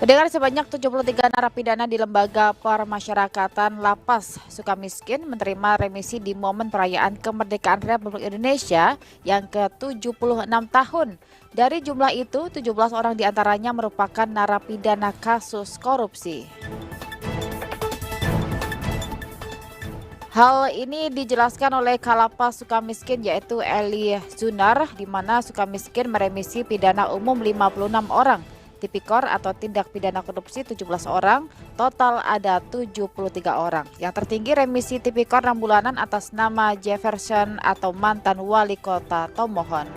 Pendengar, sebanyak 73 narapidana di Lembaga Permasyarakatan Lapas Sukamiskin menerima remisi di momen perayaan kemerdekaan Republik Indonesia yang ke-76 tahun. Dari jumlah itu, 17 orang diantaranya merupakan narapidana kasus korupsi. Hal ini dijelaskan oleh Kalapas Sukamiskin yaitu Eli Zunar, di mana Sukamiskin meremisi pidana umum 56 orang. Tipikor atau tindak pidana korupsi 17 orang, total ada 73 orang. Yang tertinggi remisi tipikor 6 bulanan atas nama Jefferson atau mantan wali kota Tomohon.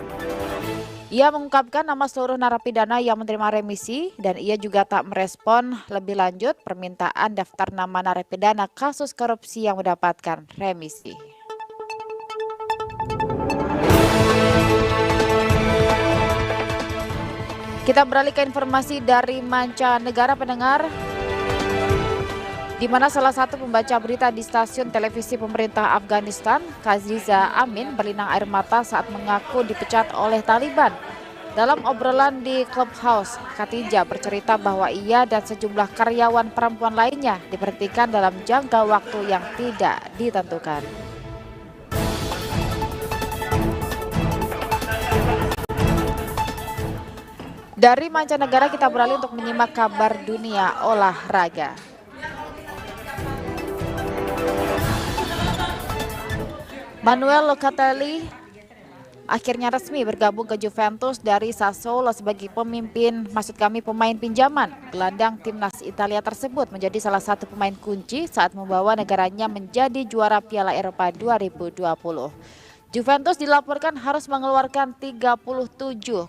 Ia mengungkapkan nama seluruh narapidana yang menerima remisi dan ia juga tak merespon lebih lanjut permintaan daftar nama narapidana kasus korupsi yang mendapatkan remisi. Kita beralih ke informasi dari mancanegara, pendengar, di mana salah satu pembaca berita di stasiun televisi pemerintah Afghanistan, Kaziza Amin, berlinang air mata saat mengaku dipecat oleh Taliban. Dalam obrolan di Clubhouse, Khatijah bercerita bahwa ia dan sejumlah karyawan perempuan lainnya diberhentikan dalam jangka waktu yang tidak ditentukan. Dari mancanegara kita beralih untuk menyimak kabar dunia olahraga. Manuel Locatelli akhirnya resmi bergabung ke Juventus dari Sassuolo sebagai pemain pinjaman. Gelandang timnas Italia tersebut menjadi salah satu pemain kunci saat membawa negaranya menjadi juara Piala Eropa 2020. Juventus dilaporkan harus mengeluarkan 37,5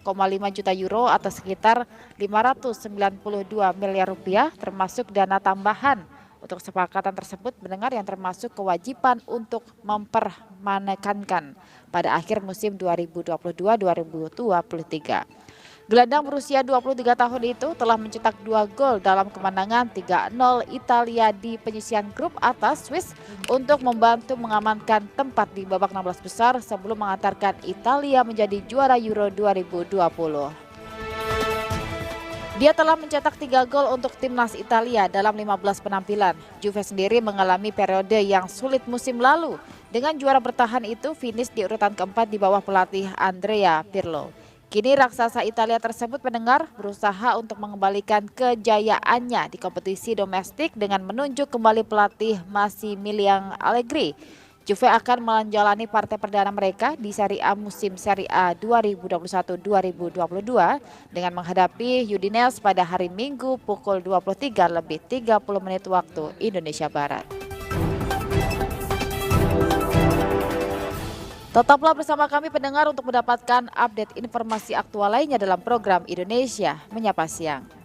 juta euro atau sekitar 592 miliar rupiah termasuk dana tambahan. Untuk kesepakatan tersebut mendengar yang termasuk kewajiban untuk mempermanenkan pada akhir musim 2022-2023. Gelandang berusia 23 tahun itu telah mencetak 2 gol dalam kemenangan 3-0 Italia di penyisihan grup atas Swiss untuk membantu mengamankan tempat di babak 16 besar sebelum mengantarkan Italia menjadi juara Euro 2020. Dia telah mencetak 3 gol untuk timnas Italia dalam 15 penampilan. Juve sendiri mengalami periode yang sulit musim lalu. Dengan juara bertahan itu finish di urutan keempat di bawah pelatih Andrea Pirlo. Kini raksasa Italia tersebut, pendengar, berusaha untuk mengembalikan kejayaannya di kompetisi domestik dengan menunjuk kembali pelatih Massimiliano Allegri. Juve akan menjalani partai perdana mereka di Serie A musim Serie A 2021-2022 dengan menghadapi Udinese pada hari Minggu pukul 23:30 waktu Indonesia Barat. Tetaplah bersama kami, pendengar, untuk mendapatkan update informasi aktual lainnya dalam program Indonesia Menyapa Siang.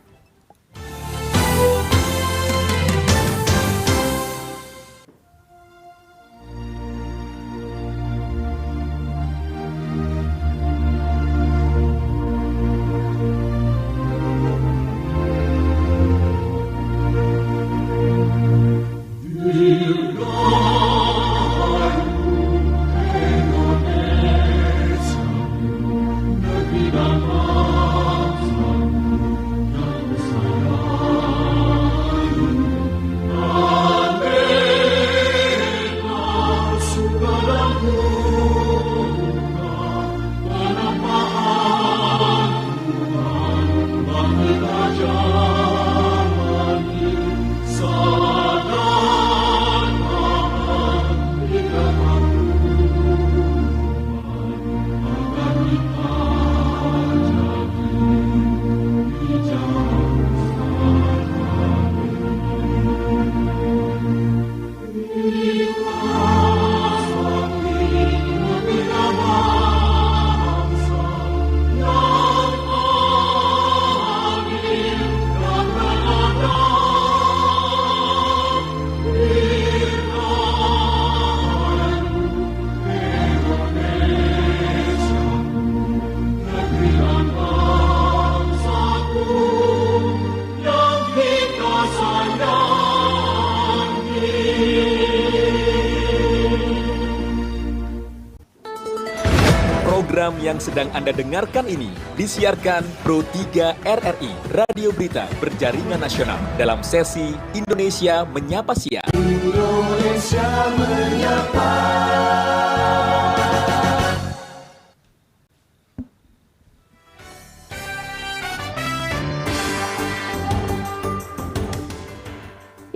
Yang sedang Anda dengarkan ini disiarkan Pro 3 RRI, Radio Berita Berjaringan Nasional dalam sesi Indonesia Menyapa Siang. Indonesia Menyapa.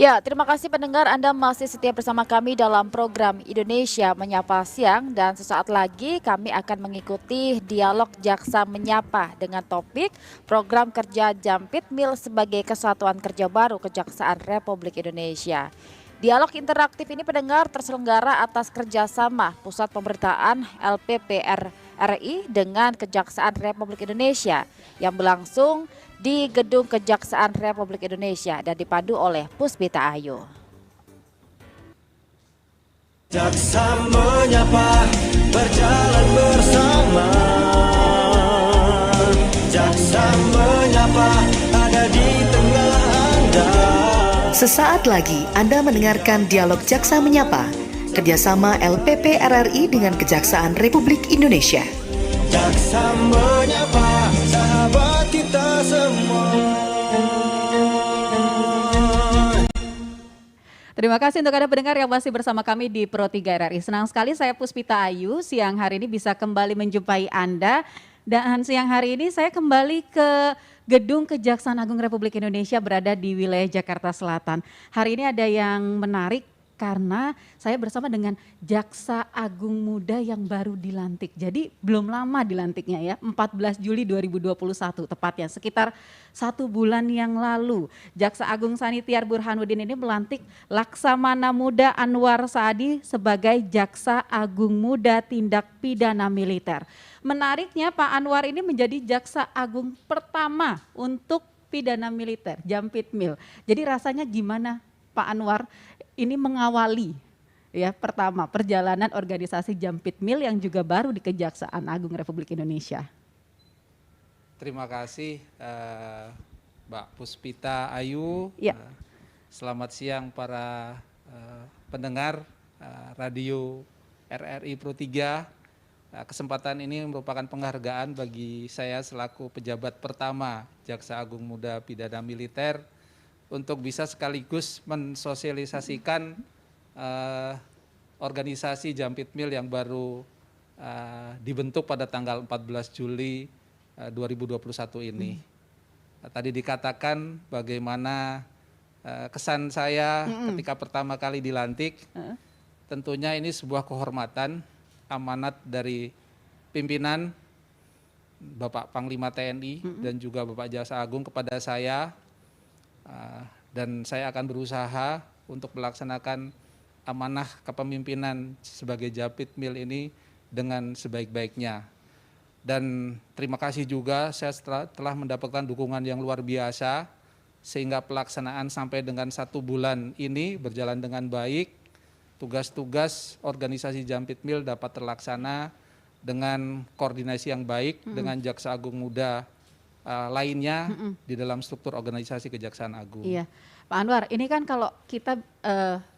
Ya, terima kasih pendengar, Anda masih setia bersama kami dalam program Indonesia Menyapa Siang, dan sesaat lagi kami akan mengikuti dialog Jaksa Menyapa dengan topik program kerja Jampitmil sebagai Kesatuan Kerja Baru Kejaksaan Republik Indonesia. Dialog interaktif ini pendengar terselenggara atas kerjasama Pusat Pemberitaan LPPR RI dengan Kejaksaan Republik Indonesia yang berlangsung di Gedung Kejaksaan Republik Indonesia dan dipandu oleh Puspita Ayu. Jaksa Menyapa berjalan bersama. Jaksa Menyapa ada di tengah Anda. Sesaat lagi Anda mendengarkan dialog Jaksa Menyapa, kerjasama LPP RRI dengan Kejaksaan Republik Indonesia. Jaksa Menyapa, sahabat kita semua. Terima kasih untuk Anda pendengar yang masih bersama kami di Pro 3 RRI. Senang sekali saya Puspita Ayu siang hari ini bisa kembali menjumpai Anda. Dan siang hari ini saya kembali ke Gedung Kejaksaan Agung Republik Indonesia berada di wilayah Jakarta Selatan. Hari ini ada yang menarik karena saya bersama dengan Jaksa Agung Muda yang baru dilantik. Jadi belum lama dilantiknya ya, 14 Juli 2021 tepatnya, sekitar 1 bulan yang lalu. Jaksa Agung Sanitiar Burhanuddin ini melantik Laksamana Muda Anwar Saadi sebagai Jaksa Agung Muda Tindak Pidana Militer. Menariknya Pak Anwar ini menjadi Jaksa Agung pertama untuk pidana militer, Jampitmil. Jadi rasanya gimana Pak Anwar ini mengawali ya pertama perjalanan organisasi Jampitmil yang juga baru di Kejaksaan Agung Republik Indonesia? Terima kasih Mbak Puspita Ayu. Ya. Selamat siang para pendengar Radio RRI Pro 3. Kesempatan ini merupakan penghargaan bagi saya selaku pejabat pertama Jaksa Agung Muda Pidana Militer untuk bisa sekaligus mensosialisasikan organisasi Jampitmil yang baru dibentuk pada tanggal 14 Juli 2021 ini. Tadi dikatakan bagaimana kesan saya ketika pertama kali dilantik. Tentunya ini sebuah kehormatan, amanat dari pimpinan Bapak Panglima TNI dan juga Bapak Jaksa Agung kepada saya. Dan saya akan berusaha untuk melaksanakan amanah kepemimpinan sebagai Jampitmil ini dengan sebaik-baiknya. Dan terima kasih juga saya telah mendapatkan dukungan yang luar biasa sehingga pelaksanaan sampai dengan 1 bulan ini berjalan dengan baik. Tugas-tugas organisasi Jampitmil dapat terlaksana dengan koordinasi yang baik dengan Jaksa Agung Muda lainnya di dalam struktur organisasi Kejaksaan Agung. Iya, Pak Anwar, ini kan kalau kita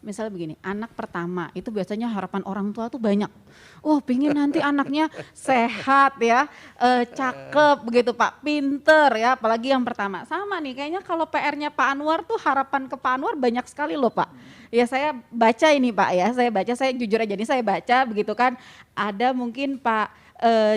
misalnya begini, anak pertama itu biasanya harapan orang tua tuh banyak. Oh, pingin nanti anaknya sehat ya, cakep begitu Pak, pinter ya, apalagi yang pertama. Sama nih, kayaknya kalau PR-nya Pak Anwar tuh harapan ke Pak Anwar banyak sekali loh Pak. Ya saya baca ini Pak ya, saya jujur aja nih saya baca begitu kan, ada mungkin Pak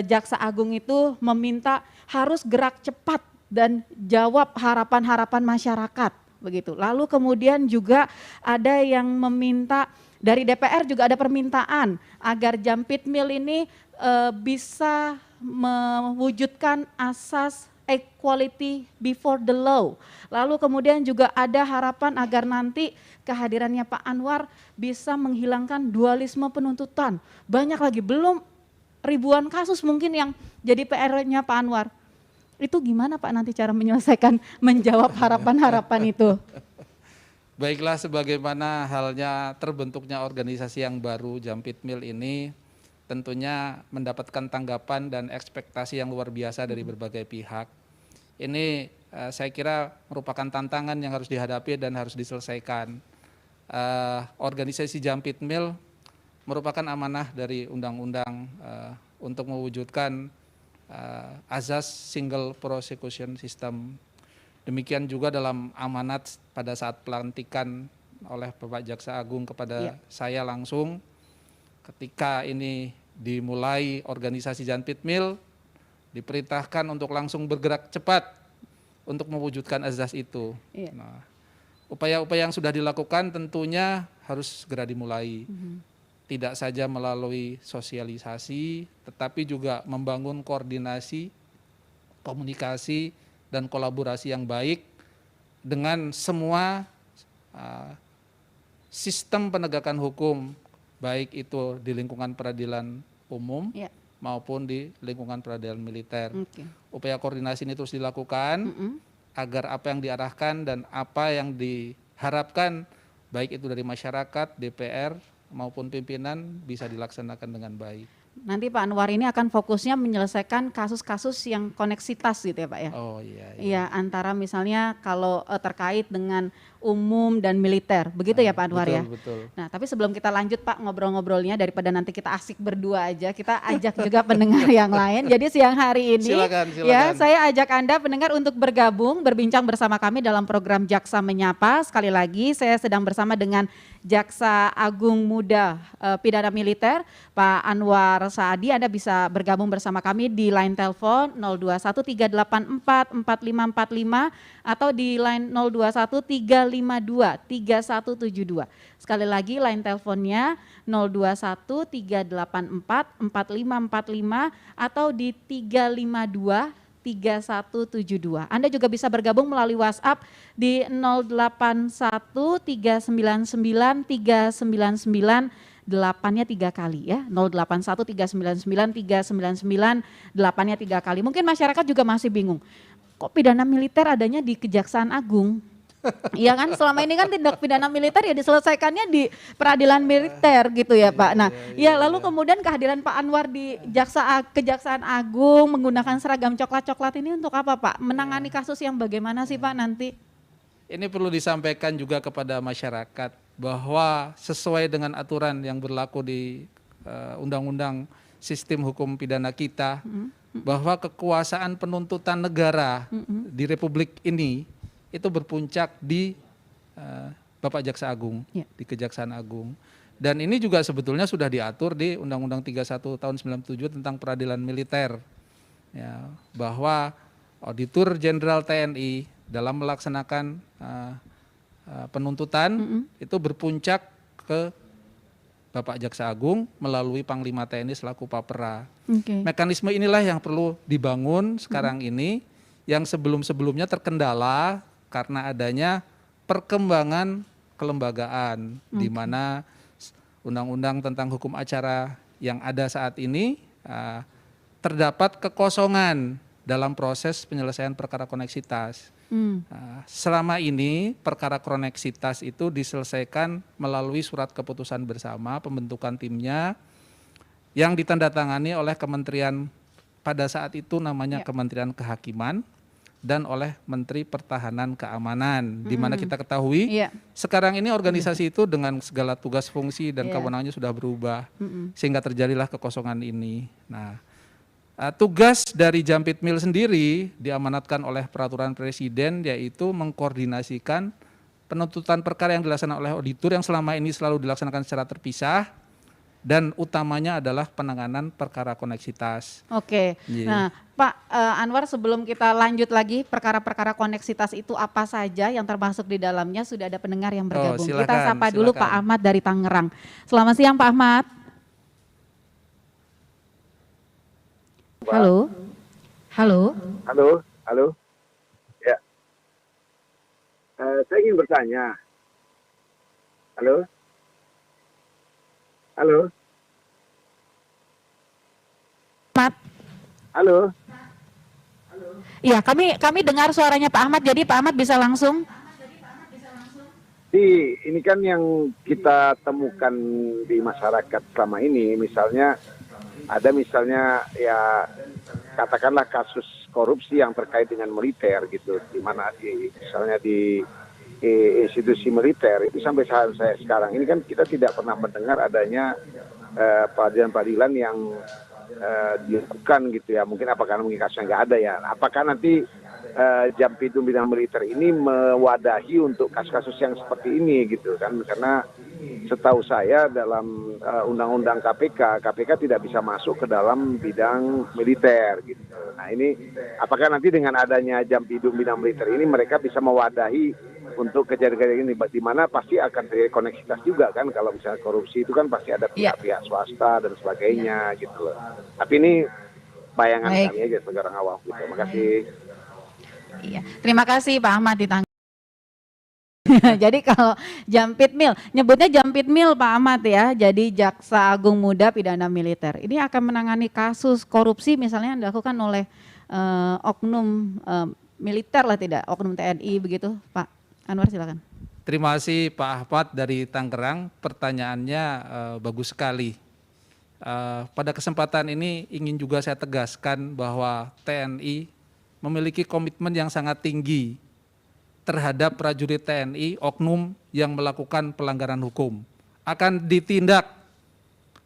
Jaksa Agung itu meminta harus gerak cepat dan jawab harapan-harapan masyarakat begitu. Lalu kemudian juga ada yang meminta dari DPR, juga ada permintaan agar Jampitmil ini bisa mewujudkan asas equality before the law. Lalu kemudian juga ada harapan agar nanti kehadirannya Pak Anwar bisa menghilangkan dualisme penuntutan. Banyak lagi, belum ribuan kasus mungkin yang jadi PR-nya Pak Anwar. Itu gimana Pak nanti cara menyelesaikan, menjawab harapan-harapan itu? Baiklah, sebagaimana halnya terbentuknya organisasi yang baru Jampitmil ini tentunya mendapatkan tanggapan dan ekspektasi yang luar biasa dari berbagai pihak. Ini saya kira merupakan tantangan yang harus dihadapi dan harus diselesaikan. Organisasi Jampitmil merupakan amanah dari undang-undang untuk mewujudkan azas single prosecution system. Demikian juga dalam amanat pada saat pelantikan oleh Bapak Jaksa Agung kepada saya langsung, ketika ini dimulai organisasi Janpitmil, diperintahkan untuk langsung bergerak cepat untuk mewujudkan azas itu. Nah, upaya-upaya yang sudah dilakukan tentunya harus segera dimulai. Tidak saja melalui sosialisasi, tetapi juga membangun koordinasi, komunikasi, dan kolaborasi yang baik dengan semua sistem penegakan hukum, baik itu di lingkungan peradilan umum maupun di lingkungan peradilan militer. Upaya koordinasi ini terus dilakukan agar apa yang diarahkan dan apa yang diharapkan baik itu dari masyarakat, DPR maupun pimpinan bisa dilaksanakan dengan baik. Nanti Pak Anwar ini akan fokusnya menyelesaikan kasus-kasus yang koneksitas gitu ya Pak ya? Oh iya. Iya, antara misalnya kalau terkait dengan umum dan militer, begitu ya Pak Anwar ya? Betul. Nah tapi sebelum kita lanjut Pak ngobrol-ngobrolnya, daripada nanti kita asik berdua aja, kita ajak juga pendengar yang lain. Jadi siang hari ini Silakan. ya saya ajak Anda pendengar untuk bergabung, berbincang bersama kami dalam program Jaksa Menyapa. Sekali lagi saya sedang bersama dengan Jaksa Agung Muda Pidana Militer Pak Anwar Saadi. Anda bisa bergabung bersama kami di line telepon 0213844545 atau di line 0213523172. Sekali lagi line teleponnya 0213844545 atau di 3523172. Anda juga bisa bergabung melalui WhatsApp di 0813993999, 8-nya 3 kali ya, 0813993999, 8-nya 3 kali. Mungkin masyarakat juga masih bingung, kok pidana militer adanya di Kejaksaan Agung? Iya kan, selama ini kan tindak pidana militer ya diselesaikannya di peradilan militer gitu ya Pak. Nah, lalu kemudian kehadiran Pak Anwar di Kejaksaan Agung menggunakan seragam coklat-coklat ini untuk apa Pak? Menangani kasus yang bagaimana sih Pak nanti? Ini perlu disampaikan juga kepada masyarakat bahwa sesuai dengan aturan yang berlaku di Undang-Undang Sistem Hukum Pidana kita, bahwa kekuasaan penuntutan negara di Republik ini itu berpuncak di Bapak Jaksa Agung, di Kejaksaan Agung. Dan ini juga sebetulnya sudah diatur di Undang-Undang 31 tahun 97 tentang peradilan militer, ya, bahwa Auditor Jenderal TNI dalam melaksanakan penuntutan itu berpuncak ke Bapak Jaksa Agung melalui Panglima TNI selaku Papera. Mekanisme inilah yang perlu dibangun sekarang ini, yang sebelum-sebelumnya terkendala karena adanya perkembangan kelembagaan, di mana undang-undang tentang hukum acara yang ada saat ini terdapat kekosongan dalam proses penyelesaian perkara koneksitas. Selama ini perkara koneksitas itu diselesaikan melalui surat keputusan bersama pembentukan timnya yang ditandatangani oleh kementerian pada saat itu namanya Kementerian Kehakiman dan oleh Menteri Pertahanan Keamanan, di mana kita ketahui sekarang ini organisasi itu dengan segala tugas fungsi dan kewenangannya sudah berubah, sehingga terjadilah kekosongan ini. Nah, tugas dari Janpitmil sendiri diamanatkan oleh peraturan presiden, yaitu mengkoordinasikan penuntutan perkara yang dilaksanakan oleh auditor yang selama ini selalu dilaksanakan secara terpisah, dan utamanya adalah penanganan perkara koneksitas. Nah Pak Anwar, sebelum kita lanjut lagi perkara-perkara koneksitas itu apa saja yang termasuk di dalamnya, sudah ada pendengar yang bergabung. Kita sapa dulu Pak Ahmad dari Tangerang. Selamat siang Pak Ahmad. Halo. Ya. Saya ingin bertanya. Halo. Ahmad. Halo. Iya, kami dengar suaranya Pak Ahmad, jadi Pak Ahmad bisa langsung. Ini kan yang kita temukan di masyarakat selama ini, misalnya ada ya katakanlah kasus korupsi yang terkait dengan militer gitu, di mana misalnya di institusi militer itu sampai saat saya sekarang ini kan kita tidak pernah mendengar adanya peradilan-peradilan yang dilakukan gitu ya. Mungkin apakah mungkin kasusnya nggak ada ya. Apakah nanti Jampidum Bidang Militer ini mewadahi untuk kasus-kasus yang seperti ini gitu kan. Karena setahu saya dalam Undang-Undang KPK tidak bisa masuk ke dalam bidang militer gitu. Nah ini apakah nanti dengan adanya Jampidum Bidang Militer ini mereka bisa mewadahi untuk kejadian-kejadian ini, di mana pasti akan terjadi koneksitas juga kan. Kalau misalnya korupsi itu kan pasti ada pihak-pihak swasta dan sebagainya gitu loh. Tapi ini bayangan kami aja sebagai orang awam gitu. Terima kasih. Iya, terima kasih Pak Ahmad ditanggapi. Jadi kalau Jampitmil, nyebutnya Jampitmil Pak Ahmad ya, jadi Jaksa Agung Muda Pidana Militer. Ini akan menangani kasus korupsi misalnya yang dilakukan oleh oknum militer lah, tidak oknum TNI begitu Pak Anwar, silakan. Terima kasih Pak Ahmad dari Tangerang, pertanyaannya bagus sekali. Pada kesempatan ini ingin juga saya tegaskan bahwa TNI memiliki komitmen yang sangat tinggi terhadap prajurit TNI oknum yang melakukan pelanggaran hukum. Akan ditindak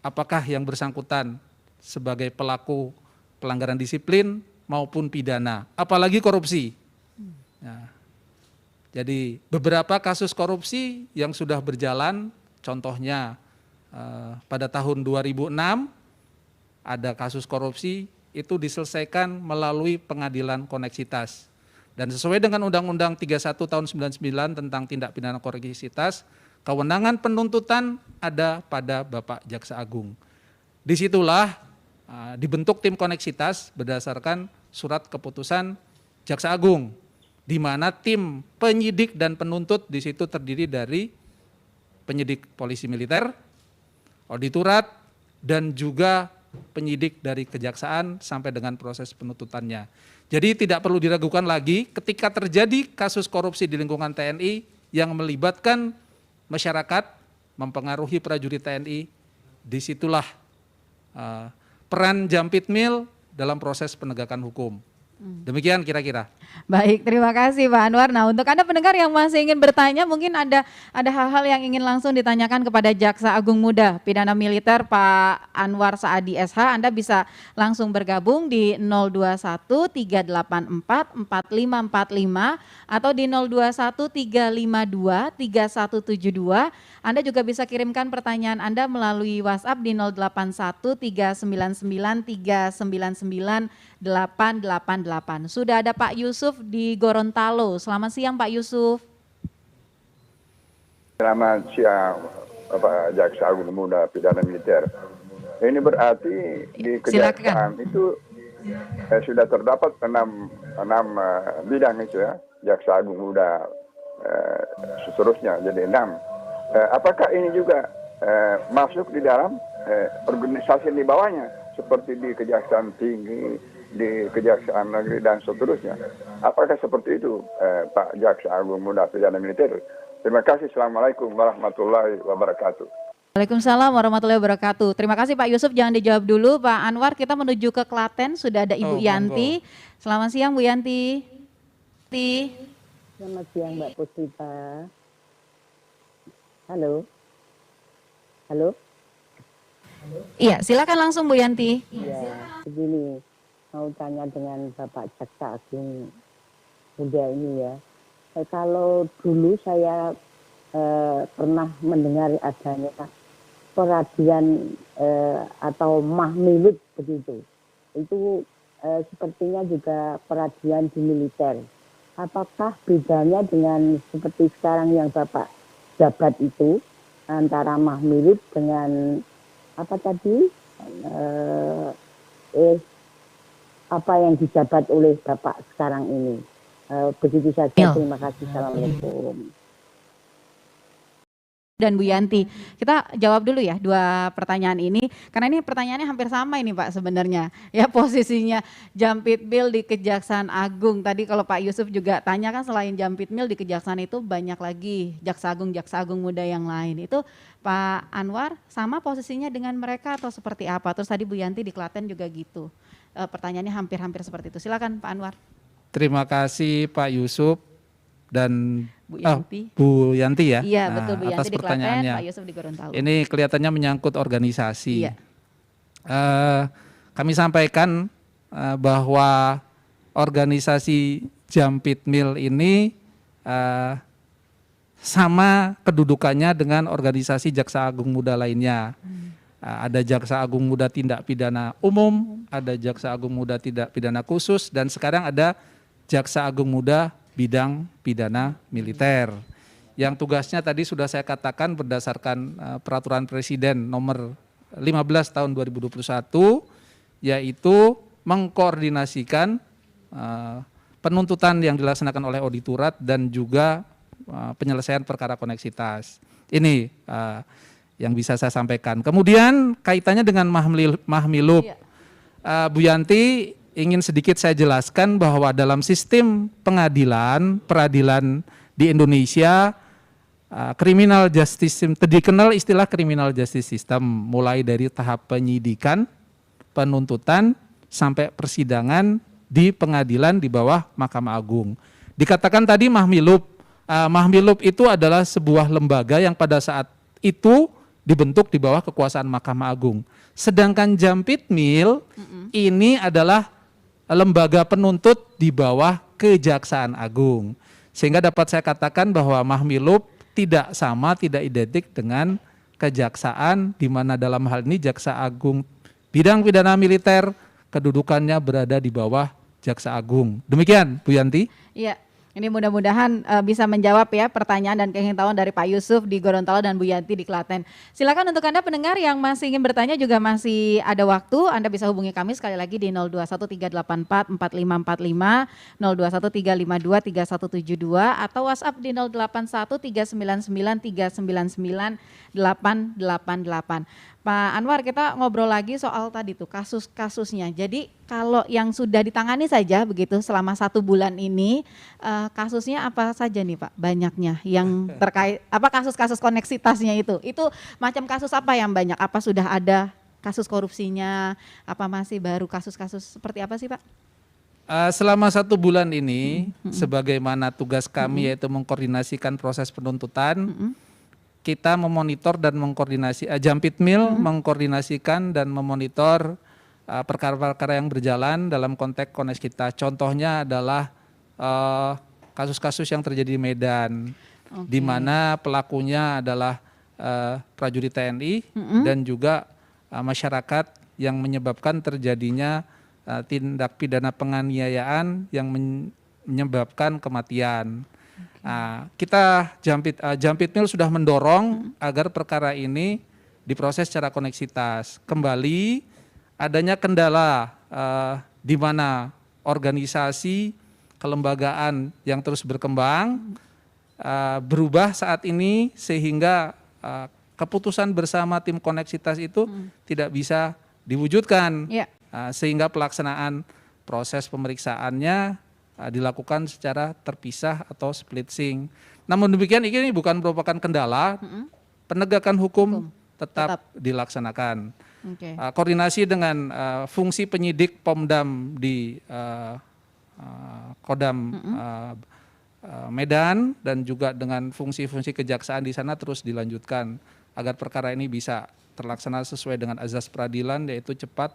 apakah yang bersangkutan sebagai pelaku pelanggaran disiplin maupun pidana, apalagi korupsi. Nah, jadi beberapa kasus korupsi yang sudah berjalan, contohnya pada tahun 2006 ada kasus korupsi itu diselesaikan melalui pengadilan koneksitas. Dan sesuai dengan Undang-Undang 31 tahun 99 tentang tindak pidana koneksitas, kewenangan penuntutan ada pada Bapak Jaksa Agung. Disitulah dibentuk tim koneksitas berdasarkan surat keputusan Jaksa Agung, di mana tim penyidik dan penuntut di situ terdiri dari penyidik polisi militer, auditorat, dan juga penyidik dari kejaksaan sampai dengan proses penuntutannya. Jadi tidak perlu diragukan lagi ketika terjadi kasus korupsi di lingkungan TNI yang melibatkan masyarakat, mempengaruhi prajurit TNI, disitulah peran Jampitmil dalam proses penegakan hukum. Demikian kira-kira. Baik, terima kasih Pak Anwar. Nah, untuk Anda pendengar yang masih ingin bertanya, mungkin ada hal-hal yang ingin langsung ditanyakan kepada Jaksa Agung Muda Pidana Militer Pak Anwar Saadi SH, Anda bisa langsung bergabung di 021 384 4545 atau di 021 352 3172. Anda juga bisa kirimkan pertanyaan Anda melalui WhatsApp di 081 399 399 888. Sudah ada Pak Yusuf di Gorontalo. Selamat siang Pak Yusuf. Selamat siang Bapak Jaksa Agung Muda Pidana Militer. Ini berarti di kejaksaan itu sudah terdapat enam bidang itu ya, Jaksa Agung Muda seterusnya jadi 6. Apakah ini juga masuk di dalam organisasi di bawahnya seperti di Kejaksaan Tinggi, di Kejaksaan Negeri dan seterusnya? Apakah seperti itu Pak Jaksa Agung Muda Pidana Militer? Terima kasih. Assalamualaikum warahmatullahi wabarakatuh. Waalaikumsalam warahmatullahi wabarakatuh. Terima kasih Pak Yusuf, jangan dijawab dulu Pak Anwar. Kita menuju ke Klaten, sudah ada Ibu Yanti. Selamat siang Bu Yanti. Selamat siang Mbak Puspita. Halo. Iya, silakan langsung Bu Yanti. Ya, begini, mau tanya dengan Bapak Jaksa Agung Muda ini ya. Kalau dulu saya pernah mendengar adanya peradilan atau mahmilut begitu. Itu sepertinya juga peradilan di militer. Apakah bedanya dengan seperti sekarang yang Bapak jabat itu, antara mahmilut dengan apa tadi apa yang dijabat oleh Bapak sekarang ini? Begitu saja, terima kasih. Assalamualaikum. Dan Bu Yanti, kita jawab dulu ya dua pertanyaan ini, karena ini pertanyaannya hampir sama ini Pak sebenarnya. Ya, posisinya Jampitmil di Kejaksaan Agung. Tadi kalau Pak Yusuf juga tanya kan, selain Jampitmil di Kejaksaan itu banyak lagi Jaksa Agung Muda yang lain. Itu Pak Anwar sama posisinya dengan mereka atau seperti apa? Terus tadi Bu Yanti di Klaten juga gitu. Pertanyaannya hampir-hampir seperti itu. Silakan Pak Anwar. Terima kasih Pak Yusuf dan Bu Yanti. Ya. Iya, betul Bu Yanti atas di Klaten, pertanyaannya. Pak Yusuf di Gorontalo. Ini kelihatannya menyangkut organisasi. Iya. kami sampaikan bahwa organisasi Jampitmil ini sama kedudukannya dengan organisasi Jaksa Agung Muda lainnya. Ada Jaksa Agung Muda Tindak Pidana Umum, ada Jaksa Agung Muda Tindak Pidana Khusus, dan sekarang ada Jaksa Agung Muda Bidang Pidana Militer. Yang tugasnya tadi sudah saya katakan berdasarkan Peraturan Presiden nomor 15 tahun 2021, yaitu mengkoordinasikan penuntutan yang dilaksanakan oleh auditorat dan juga penyelesaian perkara koneksitas. Ini yang bisa saya sampaikan. Kemudian kaitannya dengan Mahmilub, Bu Yanti ingin sedikit saya jelaskan bahwa dalam sistem peradilan di Indonesia, criminal justice system, dikenal istilah criminal justice system, mulai dari tahap penyidikan, penuntutan, sampai persidangan di pengadilan di bawah Mahkamah Agung. Dikatakan tadi Mahmilub itu adalah sebuah lembaga yang pada saat itu dibentuk di bawah kekuasaan Mahkamah Agung. Sedangkan Jampitmil ini adalah lembaga penuntut di bawah Kejaksaan Agung. Sehingga dapat saya katakan bahwa Mahmilub tidak sama, tidak identik dengan kejaksaan, di mana dalam hal ini Jaksa Agung Bidang Pidana Militer kedudukannya berada di bawah Jaksa Agung. Demikian, Bu Yanti. Iya. Ini mudah-mudahan bisa menjawab ya pertanyaan dan keingintahuan dari Pak Yusuf di Gorontalo dan Bu Yanti di Klaten. Silakan untuk Anda pendengar yang masih ingin bertanya juga masih ada waktu. Anda bisa hubungi kami sekali lagi di 0213844545, 0213523172 atau WhatsApp di 081399399888. Pak Anwar, kita ngobrol lagi soal tadi tuh kasus-kasusnya. Jadi kalau yang sudah ditangani saja begitu selama 1 bulan ini, kasusnya apa saja nih Pak? Banyaknya yang terkait apa kasus-kasus koneksitasnya itu macam kasus apa yang banyak? Apa sudah ada kasus korupsinya? Apa masih baru kasus-kasus seperti apa sih Pak? Selama 1 bulan ini, sebagaimana tugas kami yaitu mengkoordinasikan proses penuntutan. Kita memonitor dan mengkoordinasi, Jampitmil mengkoordinasikan dan memonitor perkara-perkara yang berjalan dalam konteks koneksitas. Contohnya adalah kasus-kasus yang terjadi di Medan, di mana pelakunya adalah prajurit TNI dan juga masyarakat yang menyebabkan terjadinya tindak pidana penganiayaan yang menyebabkan kematian. Kita Jampitmil sudah mendorong agar perkara ini diproses secara koneksitas. Kembali adanya kendala di mana organisasi kelembagaan yang terus berkembang berubah saat ini sehingga keputusan bersama tim koneksitas itu tidak bisa diwujudkan, sehingga pelaksanaan proses pemeriksaannya dilakukan secara terpisah atau split sync. Namun demikian ini bukan merupakan kendala, penegakan hukum tetap dilaksanakan. Koordinasi dengan fungsi penyidik Pomdam di Kodam Medan dan juga dengan fungsi-fungsi kejaksaan di sana terus dilanjutkan agar perkara ini bisa terlaksana sesuai dengan azas peradilan, yaitu cepat,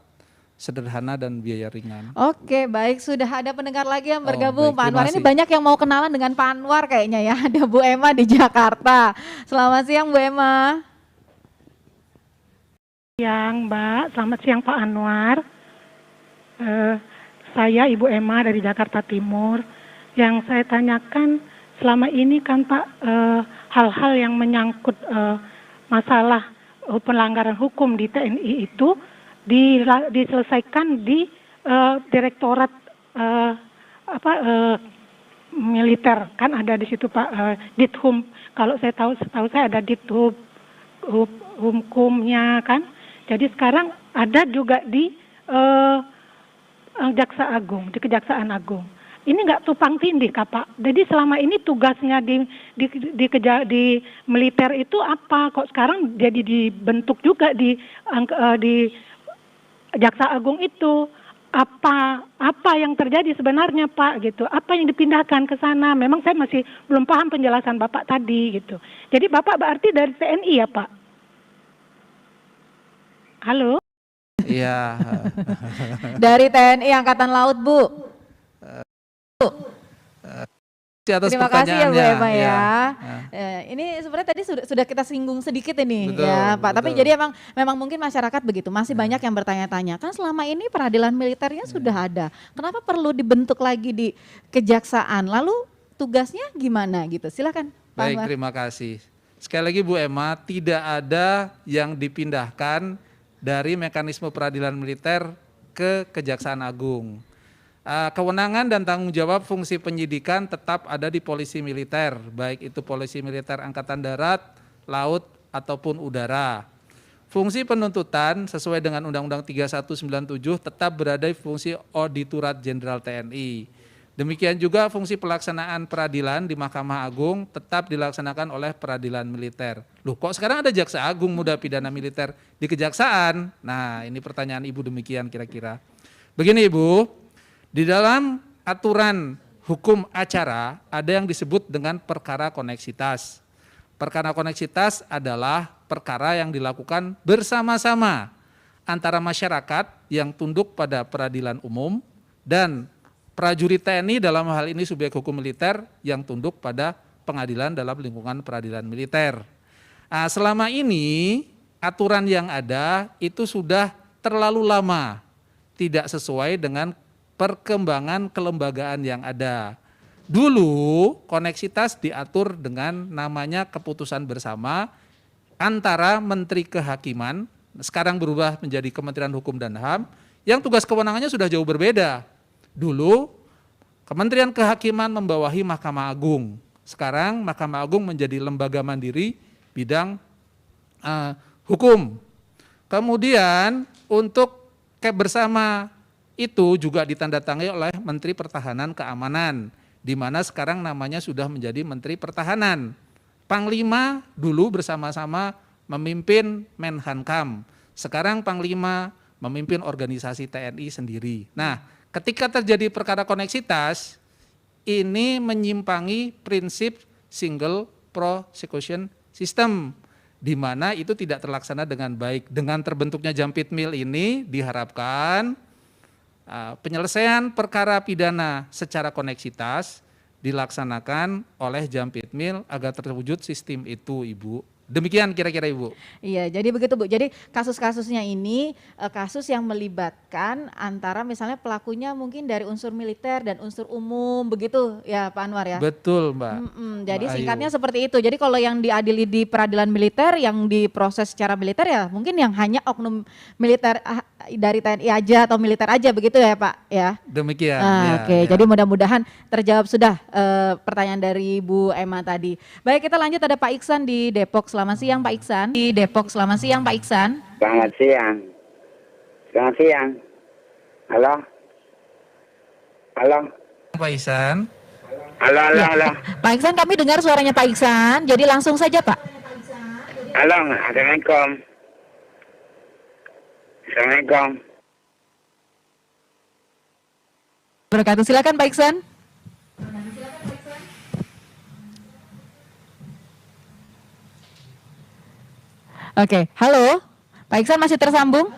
sederhana dan biaya ringan. Oke, baik, sudah ada pendengar lagi yang bergabung. Pak Anwar, ini banyak yang mau kenalan dengan Pak Anwar kayaknya ya. Ada Bu Emma di Jakarta. Selamat siang Bu Emma. Siang Mbak, selamat siang Pak Anwar. Saya Ibu Emma dari Jakarta Timur. Yang saya tanyakan selama ini kan Pak, hal-hal yang menyangkut masalah pelanggaran hukum di TNI itu diselesaikan di Direktorat Militer, kan ada di situ Pak, Dithum. Kalau saya tahu saya ada Dithum hukumnya kan. Jadi sekarang ada juga di Jaksa Agung, di Kejaksaan Agung. Ini nggak tumpang tindih Pak. Jadi selama ini tugasnya di militer itu apa? Kok sekarang jadi dibentuk juga di Jaksa Agung itu, apa yang terjadi sebenarnya Pak gitu, apa yang dipindahkan ke sana? Memang saya masih belum paham penjelasan Bapak tadi gitu. Jadi Bapak berarti dari TNI ya Pak? Halo? Iya. Dari TNI Angkatan Laut, Bu. Atas Terima kasih ya Bu pertanyaannya. Emma ya. Ya. Ini sebenarnya tadi sudah kita singgung sedikit ini Betul, ya Pak. Tapi betul. jadi memang mungkin masyarakat begitu masih banyak yang bertanya-tanya. Kan selama ini peradilan militernya sudah ada. Kenapa perlu dibentuk lagi di kejaksaan? Lalu tugasnya gimana gitu? Silakan Pak Baik, Anwar. terima kasih. Sekali lagi Bu Emma, tidak ada yang dipindahkan dari mekanisme peradilan militer ke Kejaksaan Agung. Kewenangan dan tanggung jawab fungsi penyidikan tetap ada di polisi militer, baik itu polisi militer Angkatan Darat, Laut, ataupun Udara. Fungsi penuntutan sesuai dengan Undang-Undang 3197 tetap berada di fungsi Auditorat Jenderal TNI. Demikian juga fungsi pelaksanaan peradilan di Mahkamah Agung tetap dilaksanakan oleh peradilan militer. Loh, kok sekarang ada Jaksa Agung Muda Pidana Militer di Kejaksaan? Nah, ini pertanyaan Ibu demikian kira-kira. Begini Ibu, di dalam aturan hukum acara ada yang disebut dengan perkara koneksitas. Perkara koneksitas adalah perkara yang dilakukan bersama-sama antara masyarakat yang tunduk pada peradilan umum dan prajurit TNI dalam hal ini subjek hukum militer yang tunduk pada pengadilan dalam lingkungan peradilan militer. Selama ini aturan yang ada itu sudah terlalu lama, tidak sesuai dengan perkembangan kelembagaan yang ada. Dulu koneksitas diatur dengan namanya keputusan bersama antara Menteri Kehakiman, sekarang berubah menjadi Kementerian Hukum dan HAM, yang tugas kewenangannya sudah jauh berbeda. Dulu Kementerian Kehakiman membawahi Mahkamah Agung, sekarang Mahkamah Agung menjadi lembaga mandiri bidang hukum. Kemudian untuk bersama itu juga ditandatangani oleh Menteri Pertahanan Keamanan, di mana sekarang namanya sudah menjadi Menteri Pertahanan. Panglima dulu bersama-sama memimpin Menhankam, sekarang Panglima memimpin organisasi TNI sendiri. Nah, ketika terjadi perkara koneksitas, ini menyimpangi prinsip single prosecution system, di mana itu tidak terlaksana dengan baik. Dengan terbentuknya Jampitmil ini diharapkan penyelesaian perkara pidana secara koneksitas dilaksanakan oleh Jampitmil agar terwujud sistem itu, Ibu. Demikian kira-kira Ibu. Iya, jadi begitu Bu. Jadi kasus-kasusnya ini kasus yang melibatkan antara misalnya pelakunya mungkin dari unsur militer dan unsur umum, begitu ya Pak Anwar ya? Betul Mbak. Jadi Mbak singkatnya Ayu. seperti itu. Jadi kalau yang diadili di peradilan militer, yang diproses secara militer ya mungkin yang hanya oknum militer dari TNI aja atau militer aja, begitu ya Pak ya? Demikian. Ya, Oke, ya. jadi mudah-mudahan terjawab sudah pertanyaan dari Bu Emma tadi. Baik, kita lanjut, ada Pak Iksan di Depok. Selamat siang Pak Iksan. Di Depok, selamat siang Pak Iksan. Selamat siang. Selamat siang. Halo. Halo. Pak Ihsan. Halo, halo, Ya. halo. Pak Iksan, kami dengar suaranya Pak Iksan, jadi langsung saja Pak. Halo, Assalamualaikum. Assalamualaikum. Berkata, silakan Pak Iksan. Oke, halo. Pak Iksan masih tersambung?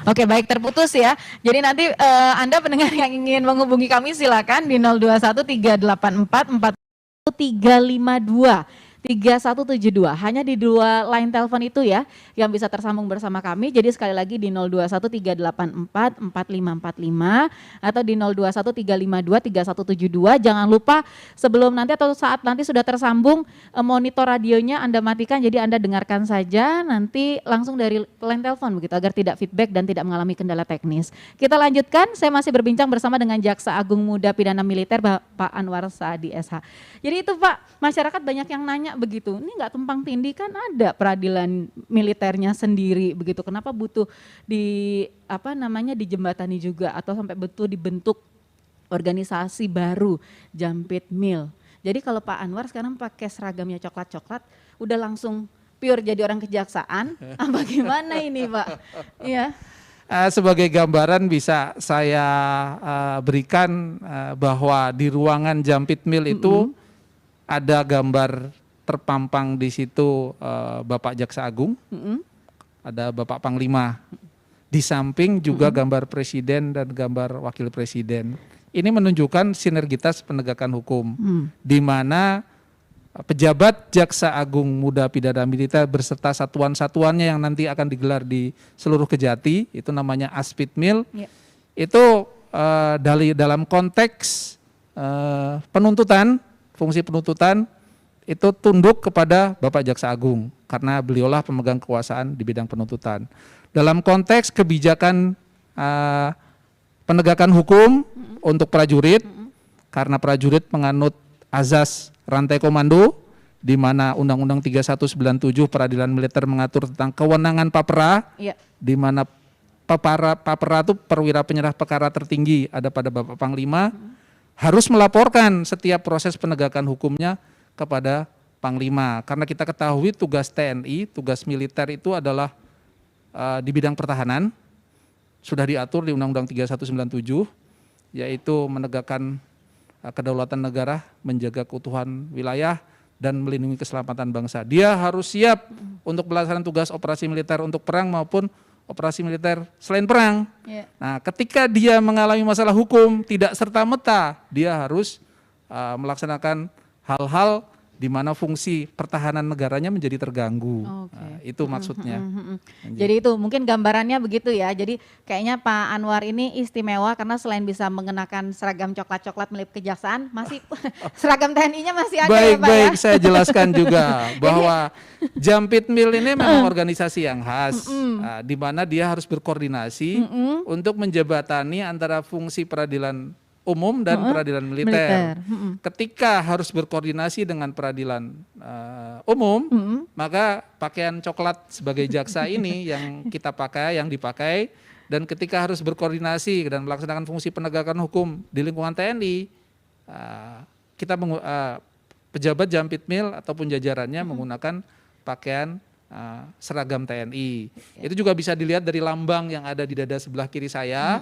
Oke, baik, terputus ya. Jadi nanti Anda pendengar yang ingin menghubungi kami silakan di 021-384-4352. Hanya di dua line telepon itu ya yang bisa tersambung bersama kami. Jadi sekali lagi di 021-384-4545 atau di 021-352-3172. Jangan lupa sebelum nanti atau saat nanti sudah tersambung, monitor radionya Anda matikan, jadi Anda dengarkan saja nanti langsung dari line telepon begitu agar tidak feedback dan tidak mengalami kendala teknis. Kita lanjutkan, saya masih berbincang bersama dengan Jaksa Agung Muda Pidana Militer Pak Anwar Saadi SH. Jadi itu Pak, masyarakat banyak yang nanya begitu, ini nggak tumpang tindih, kan ada peradilan militernya sendiri begitu, kenapa butuh dijembatani juga atau sampai betul dibentuk organisasi baru Jampitmil. Jadi kalau Pak Anwar sekarang pakai seragamnya coklat-coklat, udah langsung pure jadi orang kejaksaan, bagaimana ini Pak? Iya. Sebagai gambaran bisa saya berikan bahwa di ruangan Jampitmil itu ada gambar terpampang di situ Bapak Jaksa Agung, ada Bapak Panglima. Di samping juga gambar Presiden dan gambar Wakil Presiden. Ini menunjukkan sinergitas penegakan hukum, di mana pejabat Jaksa Agung Muda Pidana Militer beserta satuan-satuannya yang nanti akan digelar di seluruh Kejati, itu namanya Aspidmil, itu dalam konteks penuntutan, fungsi penuntutan itu tunduk kepada Bapak Jaksa Agung karena beliaulah pemegang kekuasaan di bidang penuntutan. Dalam konteks kebijakan penegakan hukum untuk prajurit, karena prajurit menganut azas rantai komando, di mana Undang-Undang 3197 Peradilan Militer mengatur tentang kewenangan Papera, di mana Papera itu perwira penyerah perkara tertinggi ada pada Bapak Panglima, harus melaporkan setiap proses penegakan hukumnya kepada Panglima. Karena kita ketahui tugas TNI, tugas militer itu adalah di bidang pertahanan, sudah diatur di Undang-Undang 3197, yaitu menegakkan kedaulatan negara, menjaga keutuhan wilayah, dan melindungi keselamatan bangsa. Dia harus siap untuk pelaksanaan tugas operasi militer untuk perang maupun operasi militer selain perang. Nah, ketika dia mengalami masalah hukum, tidak serta-merta dia harus melaksanakan hal-hal di mana fungsi pertahanan negaranya menjadi terganggu. Nah, itu maksudnya. Jadi itu mungkin gambarannya begitu ya. Jadi kayaknya Pak Anwar ini istimewa karena selain bisa mengenakan seragam coklat-coklat milik kejaksaan, masih seragam TNI-nya masih ada ya Pak ya. Baik, saya jelaskan juga bahwa Jampitmil ini memang organisasi yang khas, di mana dia harus berkoordinasi untuk menjebatani antara fungsi peradilan umum dan peradilan militer. Ketika harus berkoordinasi dengan peradilan umum, maka pakaian coklat sebagai jaksa ini yang kita pakai, yang dipakai, dan ketika harus berkoordinasi dan melaksanakan fungsi penegakan hukum di lingkungan TNI, kita pejabat Jampitmil ataupun jajarannya menggunakan pakaian seragam TNI. Itu juga bisa dilihat dari lambang yang ada di dada sebelah kiri saya.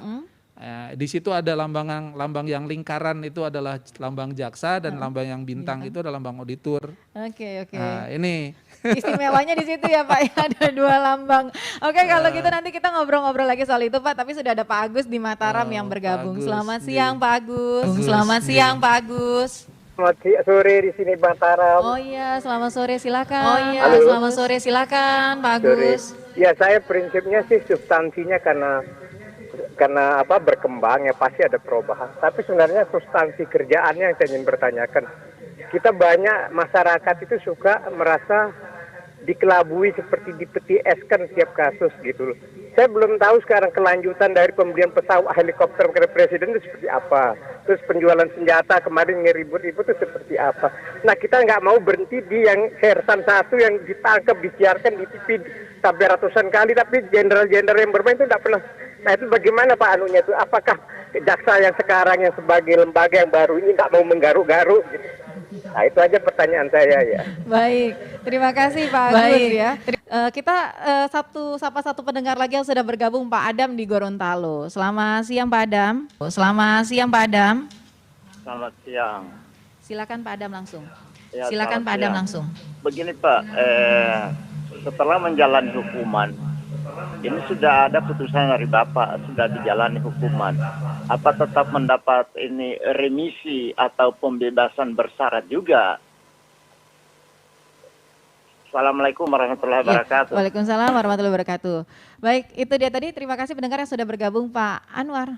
Di situ ada lambang yang lingkaran itu adalah lambang jaksa, dan lambang yang bintang itu adalah lambang auditor. Oke. Nah, ini istimewanya di situ ya Pak, ya, ada dua lambang. Oke, kalau gitu nanti kita ngobrol-ngobrol lagi soal itu Pak, tapi sudah ada Pak Agus di Mataram yang bergabung. Selamat siang Pak Agus. Selamat siang Pak Agus. Selamat sore di sini Mataram. Oh iya, selamat sore silakan. Halo. Selamat sore silakan Pak Agus. Ya, saya prinsipnya sih substansinya karena berkembang ya pasti ada perubahan. Tapi sebenarnya substansi kerjaannya yang saya ingin bertanyakan. Kita banyak masyarakat itu suka merasa dikelabui seperti dipeti eskan setiap kasus gitu loh. Saya belum tahu sekarang kelanjutan dari pembelian pesawat helikopter ke presiden itu seperti apa. Terus penjualan senjata kemarin ngeribut-ribut itu seperti apa. Nah, kita nggak mau berhenti di yang sersan satu yang ditangkap, disiarkan di TV sampai ratusan kali, tapi jenderal-jenderal yang bermain itu nggak pernah. Nah, itu bagaimana Pak anunya itu? Apakah jaksa yang sekarang yang sebagai lembaga yang baru ini nggak mau menggaruk-garuk gitu? Nah, itu aja pertanyaan saya ya. Baik, terima kasih Pak Agus ya. Kita sapa satu pendengar lagi yang sudah bergabung, Pak Adam di Gorontalo. Selamat siang Pak Adam. Selamat siang Pak Adam. Selamat siang. Silakan Pak Adam langsung. Ya, silakan Pak Adam langsung. Begini Pak, setelah menjalani hukuman, ini sudah ada putusan dari Bapak, sudah dijalani hukuman. Apa tetap mendapat ini remisi atau pembebasan bersyarat juga? Assalamualaikum warahmatullahi wabarakatuh. Waalaikumsalam warahmatullahi wabarakatuh. Baik, itu dia tadi. Terima kasih pendengar yang sudah bergabung Pak Anwar.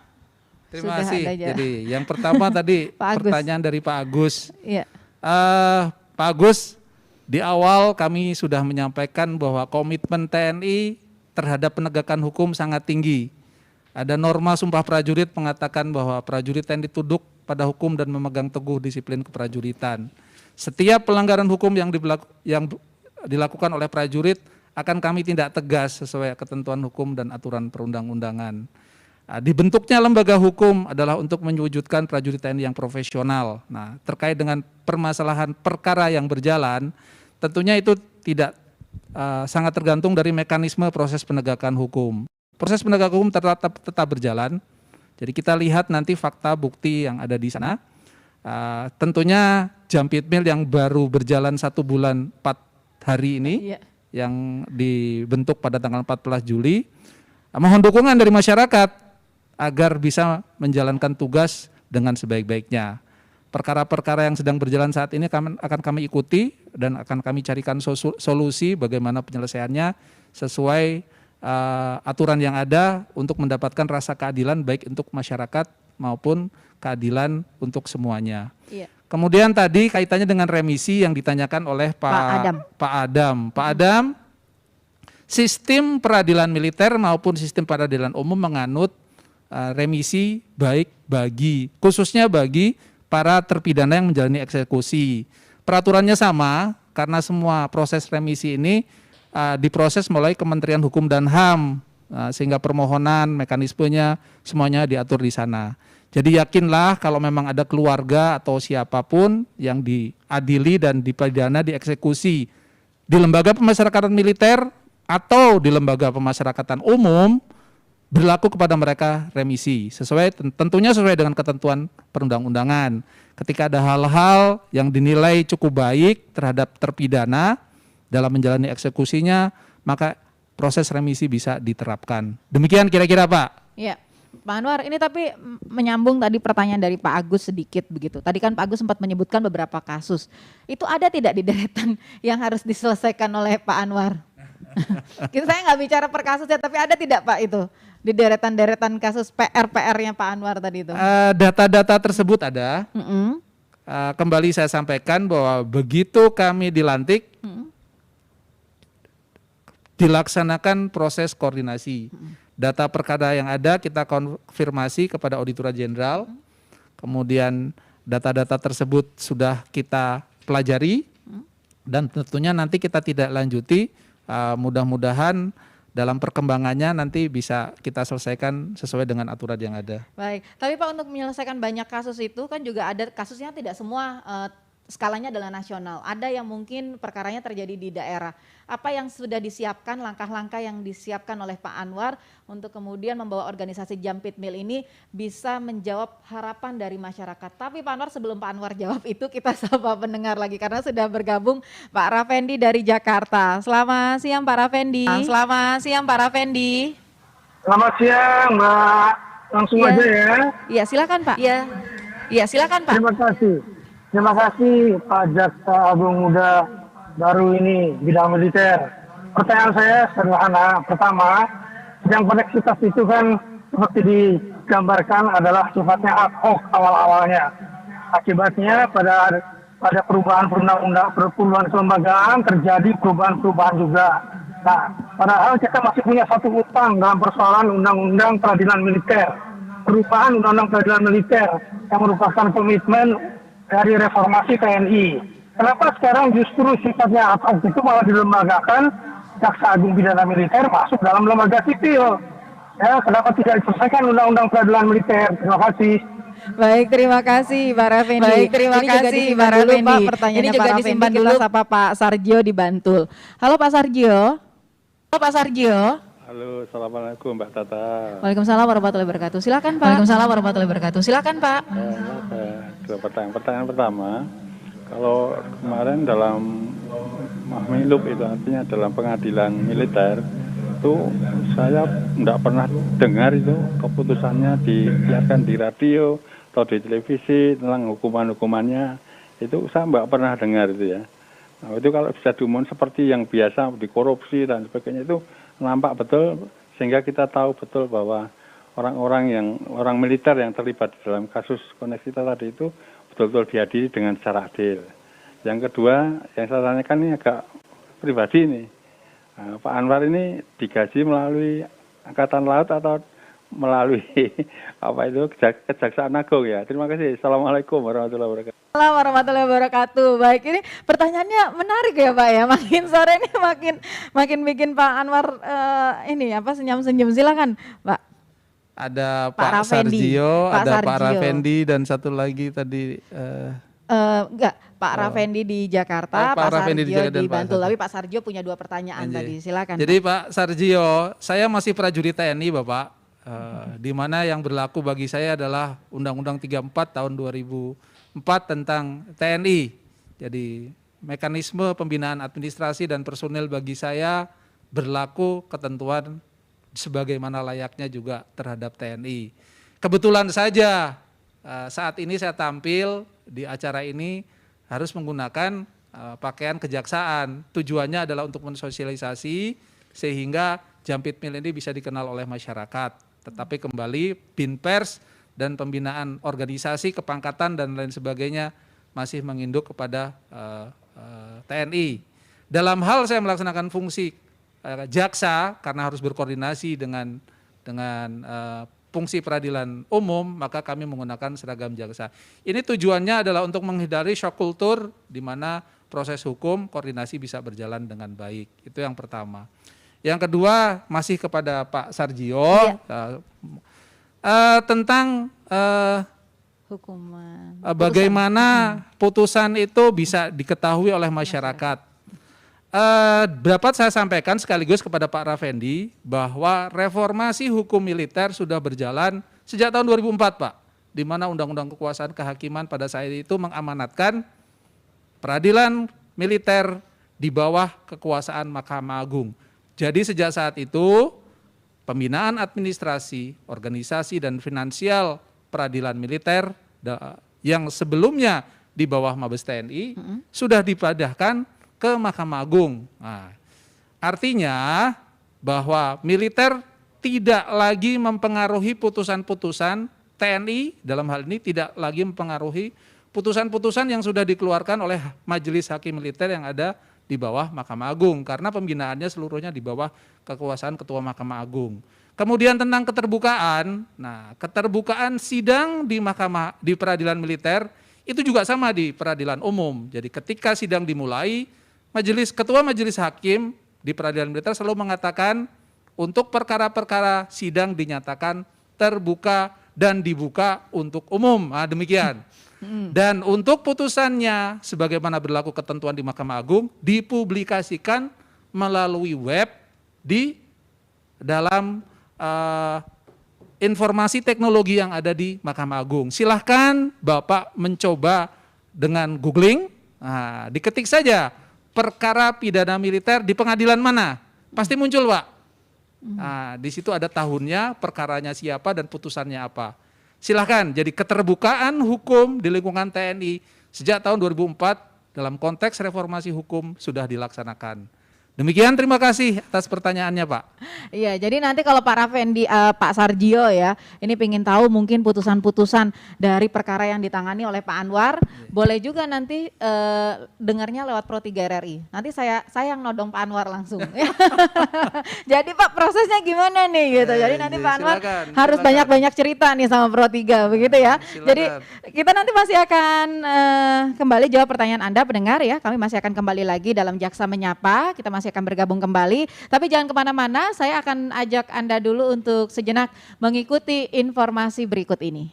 Terima kasih. Jadi yang pertama tadi pertanyaan dari Pak Agus. Iya. Pak Agus, di awal kami sudah menyampaikan bahwa komitmen TNI terhadap penegakan hukum sangat tinggi. Ada norma Sumpah Prajurit mengatakan bahwa prajurit TNI tunduk pada hukum dan memegang teguh disiplin keprajuritan. Setiap pelanggaran hukum yang dilakukan oleh prajurit akan kami tindak tegas sesuai ketentuan hukum dan aturan perundang-undangan. Dibentuknya lembaga hukum adalah untuk mewujudkan prajurit TNI yang profesional. Nah, terkait dengan permasalahan perkara yang berjalan, tentunya itu tidak sangat tergantung dari mekanisme proses penegakan hukum. Proses penegakan hukum tetap berjalan. Jadi kita lihat nanti fakta bukti yang ada di sana. Tentunya Jampitmil yang baru berjalan 1 bulan 4 hari ini, yang dibentuk pada tanggal 14 Juli, mohon dukungan dari masyarakat agar bisa menjalankan tugas dengan sebaik-baiknya. Perkara-perkara yang sedang berjalan saat ini akan kami ikuti dan akan kami carikan solusi bagaimana penyelesaiannya sesuai aturan yang ada untuk mendapatkan rasa keadilan baik untuk masyarakat maupun keadilan untuk semuanya. Iya. Kemudian tadi kaitannya dengan remisi yang ditanyakan oleh Pak Adam, sistem peradilan militer maupun sistem peradilan umum menganut remisi baik khususnya bagi para terpidana yang menjalani eksekusi. Peraturannya sama karena semua proses remisi ini diproses mulai Kementerian Hukum dan HAM, sehingga permohonan, mekanismenya semuanya diatur di sana. Jadi yakinlah kalau memang ada keluarga atau siapapun yang diadili dan dipidana dieksekusi di lembaga pemasyarakatan militer atau di lembaga pemasyarakatan umum, berlaku kepada mereka remisi tentunya sesuai dengan ketentuan perundang-undangan. Ketika ada hal-hal yang dinilai cukup baik terhadap terpidana dalam menjalani eksekusinya, maka proses remisi bisa diterapkan. Demikian kira-kira Pak. Iya. Pak Anwar, ini tapi menyambung tadi pertanyaan dari Pak Agus sedikit begitu. Tadi kan Pak Agus sempat menyebutkan beberapa kasus. Itu ada tidak di deretan yang harus diselesaikan oleh Pak Anwar? Saya nggak bicara per kasus ya, tapi ada tidak Pak itu di deretan-deretan kasus PR-nya Pak Anwar tadi itu? Data-data tersebut ada. Kembali saya sampaikan bahwa begitu kami dilantik, dilaksanakan proses koordinasi. Data perkara yang ada kita konfirmasi kepada Auditora Jenderal, kemudian data-data tersebut sudah kita pelajari dan tentunya nanti kita tidak lanjuti, mudah-mudahan dalam perkembangannya nanti bisa kita selesaikan sesuai dengan aturan yang ada. Baik, tapi Pak untuk menyelesaikan banyak kasus itu kan juga ada kasusnya tidak semua skalanya adalah nasional, ada yang mungkin perkaranya terjadi di daerah. Apa yang sudah disiapkan, langkah-langkah yang disiapkan oleh Pak Anwar untuk kemudian membawa organisasi Jampitmil ini bisa menjawab harapan dari masyarakat. Tapi Pak Anwar, sebelum Pak Anwar jawab itu, kita sapa pendengar lagi karena sudah bergabung Pak Rafendi dari Jakarta. Selamat siang Pak Rafendi. Selamat siang Pak Rafendi. Selamat siang Mbak. Langsung aja ya. Iya silakan Pak. Iya silakan Pak. Terima kasih Pak Jaksa Agung Muda baru ini bidang militer. Pertanyaan saya sederhana. Pertama, yang koneksitas itu kan seperti digambarkan adalah sifatnya ad hoc awal-awalnya. Akibatnya pada perubahan perundang-undang, perubahan kelembagaan terjadi perubahan-perubahan juga. Nah, padahal kita masih punya satu utang dalam persoalan undang-undang peradilan militer. Perubahan undang-undang peradilan militer yang merupakan komitmen dari reformasi TNI. Kenapa sekarang justru sifatnya ad hoc itu malah dilembagakan Jaksa Agung Pidana Militer masuk dalam lembaga sipil? Ya, kenapa tidak diselesaikan undang-undang peradilan militer? Terima kasih. Baik, terima kasih Pak Rafendi. Baik, terima kasih Pak Rafendi. Ini juga disimpan dulu sama Pak Sarjio di Bantul. Halo Pak Sarjio. Halo Pak Sarjio. Halo, assalamualaikum Mbak Tata. Waalaikumsalam warahmatullahi wabarakatuh. Silakan Pak. Waalaikumsalam warahmatullahi wabarakatuh. Silakan Pak. Dua pertanyaan pertama, kalau kemarin dalam Mahmilub itu artinya dalam pengadilan militer itu saya tidak pernah dengar itu keputusannya disiarkan di radio atau di televisi tentang hukuman-hukumannya, itu saya tidak pernah dengar itu ya. Nah, itu kalau bisa diumumkan seperti yang biasa di korupsi dan sebagainya itu nampak betul sehingga kita tahu betul bahwa orang militer yang terlibat dalam kasus koneksitas tadi itu betul-betul diadili dengan secara adil. Yang kedua, yang saya tanyakan ini agak pribadi nih. Nah, Pak Anwar ini digaji melalui Angkatan Laut atau melalui Kejaksaan Agung ya? Terima kasih. Assalamualaikum warahmatullahi wabarakatuh. Assalamualaikum warahmatullahi wabarakatuh. Baik, ini pertanyaannya menarik ya Pak ya. Makin sore ini makin bikin Pak Anwar senyum-senyum. Silakan Pak. Ada Pak Sarjio, ada Pak Rafendi dan satu lagi tadi Pak Rafendi di Jakarta, Pak Sarjio di Bantul. Tapi Pak Sarjio punya 2 pertanyaan tadi, silakan. Jadi Pak Sarjio, saya masih prajurit TNI Bapak. di mana yang berlaku bagi saya adalah Undang-Undang 34 tahun 2004 tentang TNI. Jadi mekanisme pembinaan administrasi dan personil bagi saya berlaku ketentuan sebagaimana layaknya juga terhadap TNI. Kebetulan saja saat ini saya tampil di acara ini harus menggunakan pakaian kejaksaan. Tujuannya adalah untuk mensosialisasi sehingga Jampit Mil ini bisa dikenal oleh masyarakat. Tetapi kembali Binpers dan pembinaan organisasi, kepangkatan dan lain sebagainya masih menginduk kepada TNI. Dalam hal saya melaksanakan fungsi jaksa karena harus berkoordinasi dengan fungsi peradilan umum, maka kami menggunakan seragam jaksa. Ini tujuannya adalah untuk menghindari shock kultur di mana proses hukum koordinasi bisa berjalan dengan baik. Itu yang pertama. Yang kedua masih kepada Pak Sarjio tentang hukuman. Bagaimana putusan itu bisa diketahui oleh masyarakat. Dapat saya sampaikan sekaligus kepada Pak Raffendi bahwa reformasi hukum militer sudah berjalan sejak tahun 2004 Pak. Di mana Undang-Undang Kekuasaan Kehakiman pada saat itu mengamanatkan peradilan militer di bawah kekuasaan Mahkamah Agung. Jadi sejak saat itu pembinaan administrasi, organisasi dan finansial peradilan militer yang sebelumnya di bawah Mabes TNI sudah dipadahkan ke Mahkamah Agung. Nah, artinya bahwa militer tidak lagi mempengaruhi putusan-putusan TNI, dalam hal ini tidak lagi mempengaruhi putusan-putusan yang sudah dikeluarkan oleh Majelis Hakim Militer yang ada di bawah Mahkamah Agung, karena pembinaannya seluruhnya di bawah kekuasaan Ketua Mahkamah Agung. Kemudian tentang keterbukaan, nah keterbukaan sidang di peradilan militer itu juga sama di peradilan umum. Jadi ketika sidang dimulai, Ketua Majelis Hakim di peradilan militer selalu mengatakan untuk perkara-perkara sidang dinyatakan terbuka dan dibuka untuk umum. Nah, demikian. Dan untuk putusannya sebagaimana berlaku ketentuan di Mahkamah Agung dipublikasikan melalui web di dalam informasi teknologi yang ada di Mahkamah Agung. Silahkan Bapak mencoba dengan googling, nah, diketik saja perkara pidana militer di pengadilan mana, pasti muncul Pak. Nah, di situ ada tahunnya, perkaranya siapa dan putusannya apa. Silahkan, jadi keterbukaan hukum di lingkungan TNI sejak tahun 2004 dalam konteks reformasi hukum sudah dilaksanakan. Demikian, terima kasih atas pertanyaannya Pak. Iya, jadi nanti kalau Pak Raffendi, Pak Sarjio ya, ini pengen tahu mungkin putusan-putusan dari perkara yang ditangani oleh Pak Anwar, boleh juga nanti dengarnya lewat Pro 3 RRI. Nanti saya yang nodong Pak Anwar langsung. Jadi Pak prosesnya gimana nih gitu. Jadi nanti Pak Anwar harus banyak-banyak cerita nih sama Pro 3 begitu ya. Jadi kita nanti masih akan kembali jawab pertanyaan Anda pendengar ya. Kami masih akan kembali lagi dalam Jaksa Menyapa. Kita masih akan bergabung kembali, tapi jangan kemana-mana, saya akan ajak Anda dulu untuk sejenak mengikuti informasi berikut ini.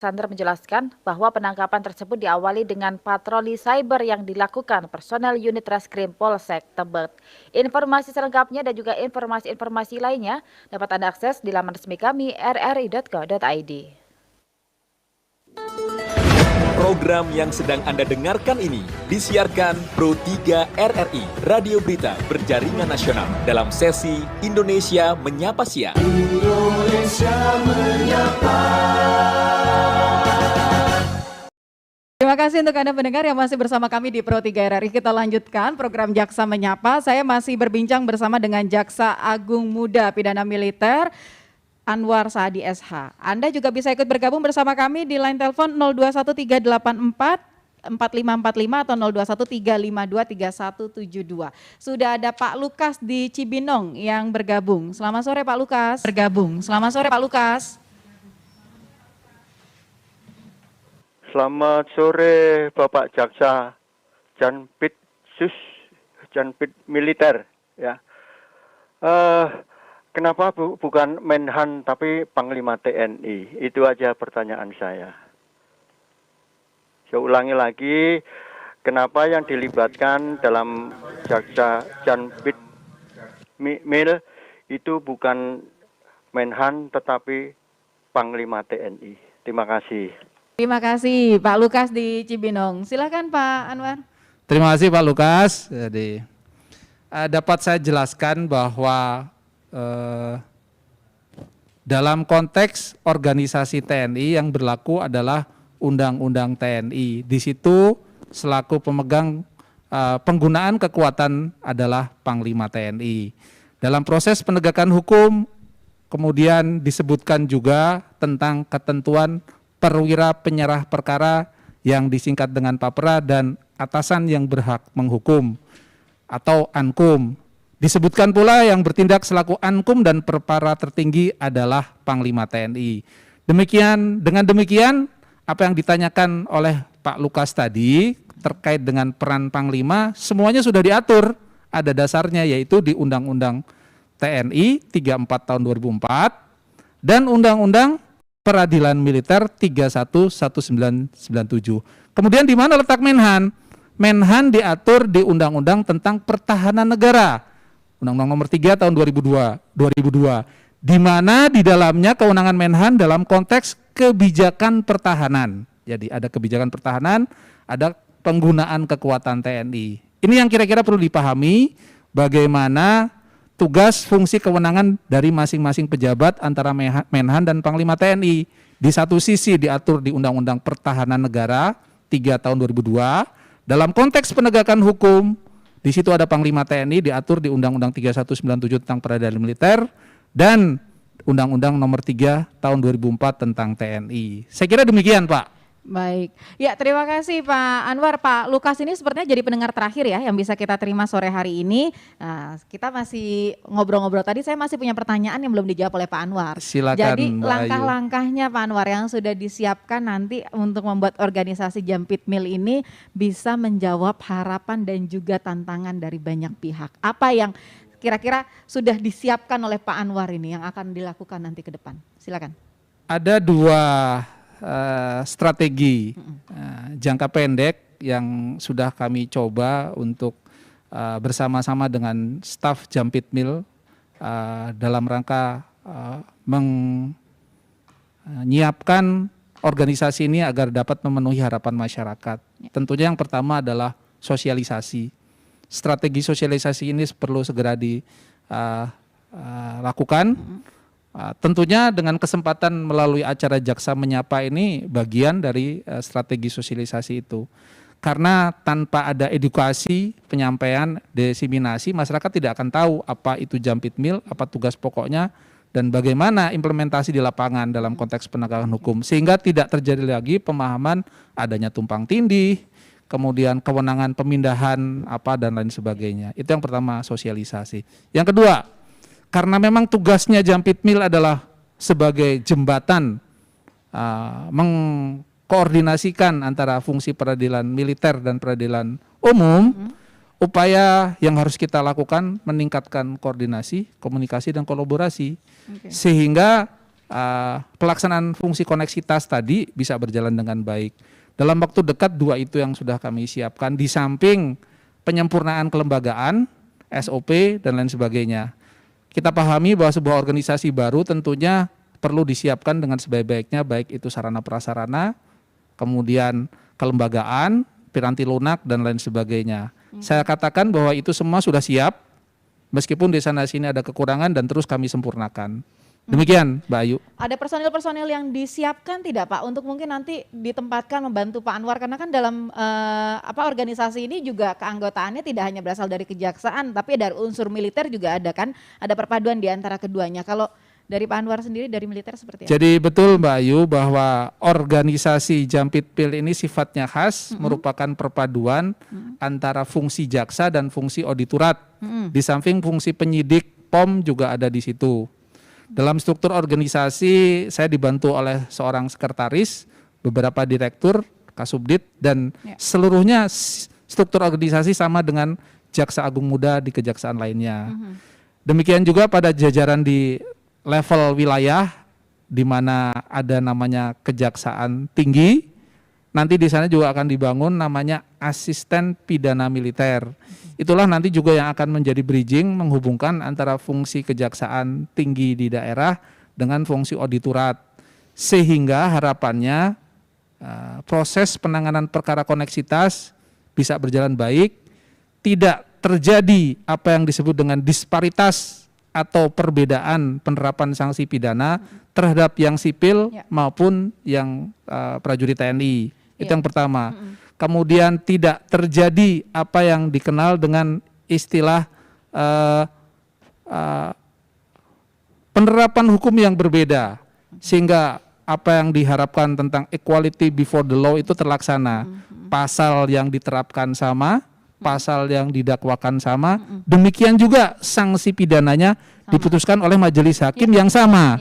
Sandra menjelaskan bahwa penangkapan tersebut diawali dengan patroli cyber yang dilakukan personel unit Reskrim Polsek Tebet. Informasi selengkapnya dan juga informasi-informasi lainnya dapat Anda akses di laman resmi kami rri.co.id. Program yang sedang Anda dengarkan ini disiarkan Pro 3 RRI, Radio Berita Berjaringan Nasional dalam sesi Indonesia Menyapa Siang. Indonesia Menyapa. Terima kasih untuk Anda pendengar yang masih bersama kami di Pro 3 RRI. Kita lanjutkan program Jaksa Menyapa. Saya masih berbincang bersama dengan Jaksa Agung Muda Pidana Militer Anwar Saadi SH. Anda juga bisa ikut bergabung bersama kami di line telepon 021384 4545 atau 0135523172. Sudah ada Pak Lukas di Cibinong yang bergabung. Selamat sore Pak Lukas. Selamat sore Pak Lukas. Selamat sore Bapak Jaksa Janpit Militer ya. kenapa bukan Menhan tapi Panglima TNI? Itu aja pertanyaan saya. Saya ulangi lagi, kenapa yang dilibatkan dalam jaksa Janpit Mil itu bukan Menhan tetapi Panglima TNI? Terima kasih. Terima kasih Pak Lukas di Cibinong. Silakan Pak Anwar. Terima kasih Pak Lukas. Jadi dapat saya jelaskan bahwa dalam konteks organisasi TNI yang berlaku adalah Undang-Undang TNI. Di situ selaku pemegang penggunaan kekuatan adalah Panglima TNI. Dalam proses penegakan hukum kemudian disebutkan juga tentang ketentuan perwira penyerah perkara yang disingkat dengan Papera dan atasan yang berhak menghukum atau Ankum. Disebutkan pula yang bertindak selaku Ankum dan perpara tertinggi adalah Panglima TNI. Dengan demikian apa yang ditanyakan oleh Pak Lukas tadi terkait dengan peran Panglima semuanya sudah diatur, ada dasarnya yaitu di Undang-Undang TNI 34 tahun 2004 dan Undang-Undang Peradilan Militer 31/1997. Kemudian di mana letak Menhan? Menhan diatur di Undang-Undang tentang Pertahanan Negara, Undang-Undang Nomor 3 tahun 2002, di mana di dalamnya kewenangan Menhan dalam konteks kebijakan pertahanan. Jadi ada kebijakan pertahanan, ada penggunaan kekuatan TNI. Ini yang kira-kira perlu dipahami bagaimana tugas fungsi kewenangan dari masing-masing pejabat antara Menhan dan Panglima TNI. Di satu sisi diatur di Undang-Undang Pertahanan Negara 3 tahun 2002, dalam konteks penegakan hukum di situ ada Panglima TNI diatur di Undang-Undang 3197 tentang Peradilan Militer dan Undang-Undang Nomor 3 tahun 2004 tentang TNI. Saya kira demikian, Pak. Baik, ya terima kasih Pak Anwar. Pak Lukas ini sepertinya jadi pendengar terakhir ya yang bisa kita terima sore hari ini. Nah, kita masih ngobrol-ngobrol tadi, saya masih punya pertanyaan yang belum dijawab oleh Pak Anwar. Silakan, jadi Mbak langkah-langkahnya Pak Anwar yang sudah disiapkan nanti untuk membuat organisasi Jampit Mil ini bisa menjawab harapan dan juga tantangan dari banyak pihak. Apa yang kira-kira sudah disiapkan oleh Pak Anwar ini yang akan dilakukan nanti ke depan? Silakan. Ada dua strategi jangka pendek yang sudah kami coba untuk bersama-sama dengan staf Jampit Mil dalam rangka menyiapkan organisasi ini agar dapat memenuhi harapan masyarakat. Tentunya yang pertama adalah sosialisasi. Strategi sosialisasi ini perlu segera dilakukan. Tentunya dengan kesempatan melalui acara Jaksa Menyapa ini bagian dari strategi sosialisasi itu. Karena tanpa ada edukasi, penyampaian, diseminasi, masyarakat tidak akan tahu apa itu Jampit Mil, apa tugas pokoknya, dan bagaimana implementasi di lapangan dalam konteks penegakan hukum. Sehingga tidak terjadi lagi pemahaman adanya tumpang tindih, kemudian kewenangan pemindahan apa dan lain sebagainya. Itu yang pertama, sosialisasi. Yang kedua, karena memang tugasnya Jampit Mil adalah sebagai jembatan mengkoordinasikan antara fungsi peradilan militer dan peradilan umum, upaya yang harus kita lakukan meningkatkan koordinasi, komunikasi dan kolaborasi, sehingga pelaksanaan fungsi koneksitas tadi bisa berjalan dengan baik. Dalam waktu dekat dua itu yang sudah kami siapkan, di samping penyempurnaan kelembagaan, SOP dan lain sebagainya. Kita pahami bahwa sebuah organisasi baru tentunya perlu disiapkan dengan sebaik-baiknya, baik itu sarana prasarana, kemudian kelembagaan, piranti lunak dan lain sebagainya. Saya katakan bahwa itu semua sudah siap, meskipun di sana sini ada kekurangan dan terus kami sempurnakan. Demikian Mbak Ayu. Ada personil-personil yang disiapkan tidak Pak untuk mungkin nanti ditempatkan membantu Pak Anwar, karena kan dalam organisasi ini juga keanggotaannya tidak hanya berasal dari kejaksaan tapi dari unsur militer juga ada kan, ada perpaduan di antara keduanya. Kalau dari Pak Anwar sendiri dari militer seperti apa? Jadi betul Mbak Ayu bahwa organisasi Jampit Mil ini sifatnya khas, merupakan perpaduan antara fungsi jaksa dan fungsi auditorat. Di samping fungsi penyidik POM juga ada di situ. Dalam struktur organisasi saya dibantu oleh seorang sekretaris, beberapa direktur, kasubdit, dan seluruhnya struktur organisasi sama dengan Jaksa Agung Muda di kejaksaan lainnya. Demikian juga pada jajaran di level wilayah, di mana ada namanya Kejaksaan Tinggi. Nanti di sana juga akan dibangun namanya Asisten Pidana Militer. Itulah nanti juga yang akan menjadi bridging menghubungkan antara fungsi Kejaksaan Tinggi di daerah dengan fungsi auditorat. Sehingga harapannya proses penanganan perkara koneksitas bisa berjalan baik, tidak terjadi apa yang disebut dengan disparitas atau perbedaan penerapan sanksi pidana terhadap yang sipil maupun yang prajurit TNI. Itu yang pertama. Kemudian tidak terjadi apa yang dikenal dengan istilah penerapan hukum yang berbeda, sehingga apa yang diharapkan tentang equality before the law itu terlaksana. Pasal yang diterapkan sama, pasal yang didakwakan sama, demikian juga sanksi pidananya diputuskan oleh majelis hakim yang sama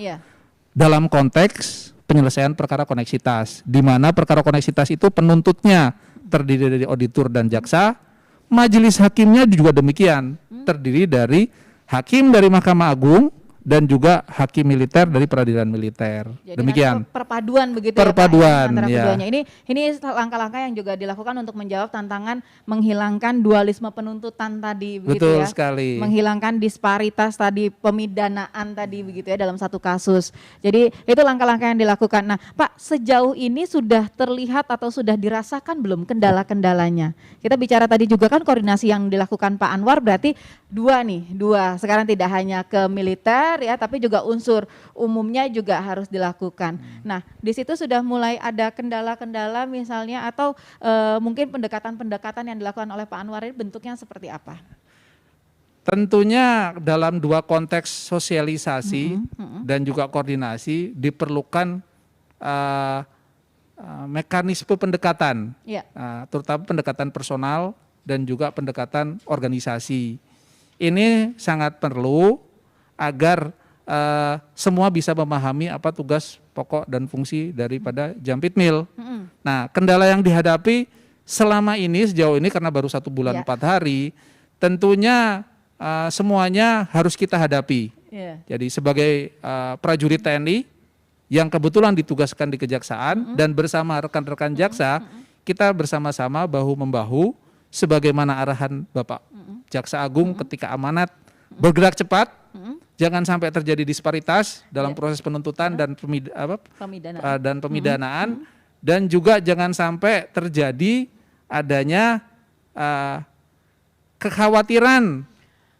dalam konteks penyelesaian perkara koneksitas, di mana perkara koneksitas itu penuntutnya terdiri dari auditor dan jaksa, majelis hakimnya juga demikian, terdiri dari hakim dari Mahkamah Agung dan juga hakim militer dari peradilan militer. Jadi demikian. Perpaduan begitu perpaduan, ya Pak, antara ya. keduanya. Ini langkah-langkah yang juga dilakukan untuk menjawab tantangan menghilangkan dualisme penuntutan tadi begitu Betul ya. sekali. Menghilangkan disparitas tadi, pemidanaan tadi begitu ya dalam satu kasus. Jadi itu langkah-langkah yang dilakukan. Nah, Pak, sejauh ini sudah terlihat atau sudah dirasakan belum kendala-kendalanya? Kita bicara tadi juga kan koordinasi yang dilakukan Pak Anwar, berarti dua. Sekarang tidak hanya ke militer ya, tapi juga unsur umumnya juga harus dilakukan. Nah, di situ sudah mulai ada kendala-kendala misalnya atau mungkin pendekatan-pendekatan yang dilakukan oleh Pak Anwar ini bentuknya seperti apa? Tentunya dalam dua konteks sosialisasi dan juga koordinasi diperlukan mekanisme pendekatan, terutama pendekatan personal dan juga pendekatan organisasi. Ini sangat perlu agar semua bisa memahami apa tugas pokok dan fungsi daripada Jampitmil. Nah, kendala yang dihadapi selama ini sejauh ini karena baru 1 bulan 4 hari, tentunya semuanya harus kita hadapi. Jadi sebagai prajurit TNI yang kebetulan ditugaskan di kejaksaan dan bersama rekan-rekan jaksa, kita bersama-sama bahu-membahu sebagaimana arahan Bapak Jaksa Agung ketika amanat bergerak cepat, jangan sampai terjadi disparitas dalam proses penuntutan dan pemidanaan, dan juga jangan sampai terjadi adanya kekhawatiran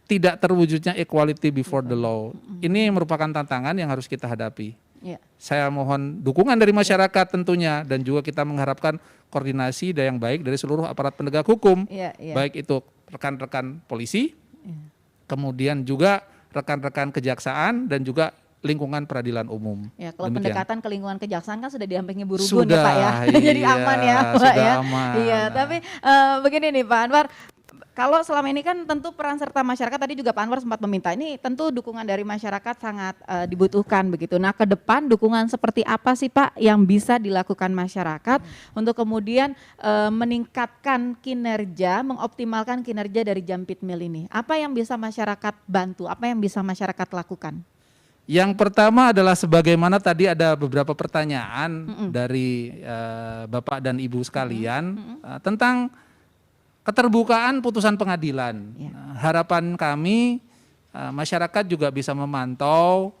tidak terwujudnya equality before the law. Ini merupakan tantangan yang harus kita hadapi. Saya mohon dukungan dari masyarakat tentunya, dan juga kita mengharapkan koordinasi yang baik dari seluruh aparat penegak hukum, baik itu rekan-rekan polisi, kemudian juga rekan-rekan kejaksaan dan juga lingkungan peradilan umum. Ya, kalau demikian. pendekatan ke lingkungan kejaksaan kan sudah didampingi Bu Rugun Sudah, ya Pak ya. Jadi aman ya Pak sudah ya. aman. Iya, tapi begini nih Pak Anwar, kalau selama ini kan tentu peran serta masyarakat, tadi juga Pak Anwar sempat meminta, ini tentu dukungan dari masyarakat sangat dibutuhkan begitu. Nah, ke depan dukungan seperti apa sih Pak yang bisa dilakukan masyarakat untuk kemudian meningkatkan kinerja, mengoptimalkan kinerja dari Jampitmil ini? Apa yang bisa masyarakat bantu? Apa yang bisa masyarakat lakukan? Yang pertama adalah sebagaimana tadi ada beberapa pertanyaan dari Bapak dan Ibu sekalian tentang keterbukaan putusan pengadilan. Nah, harapan kami masyarakat juga bisa memantau,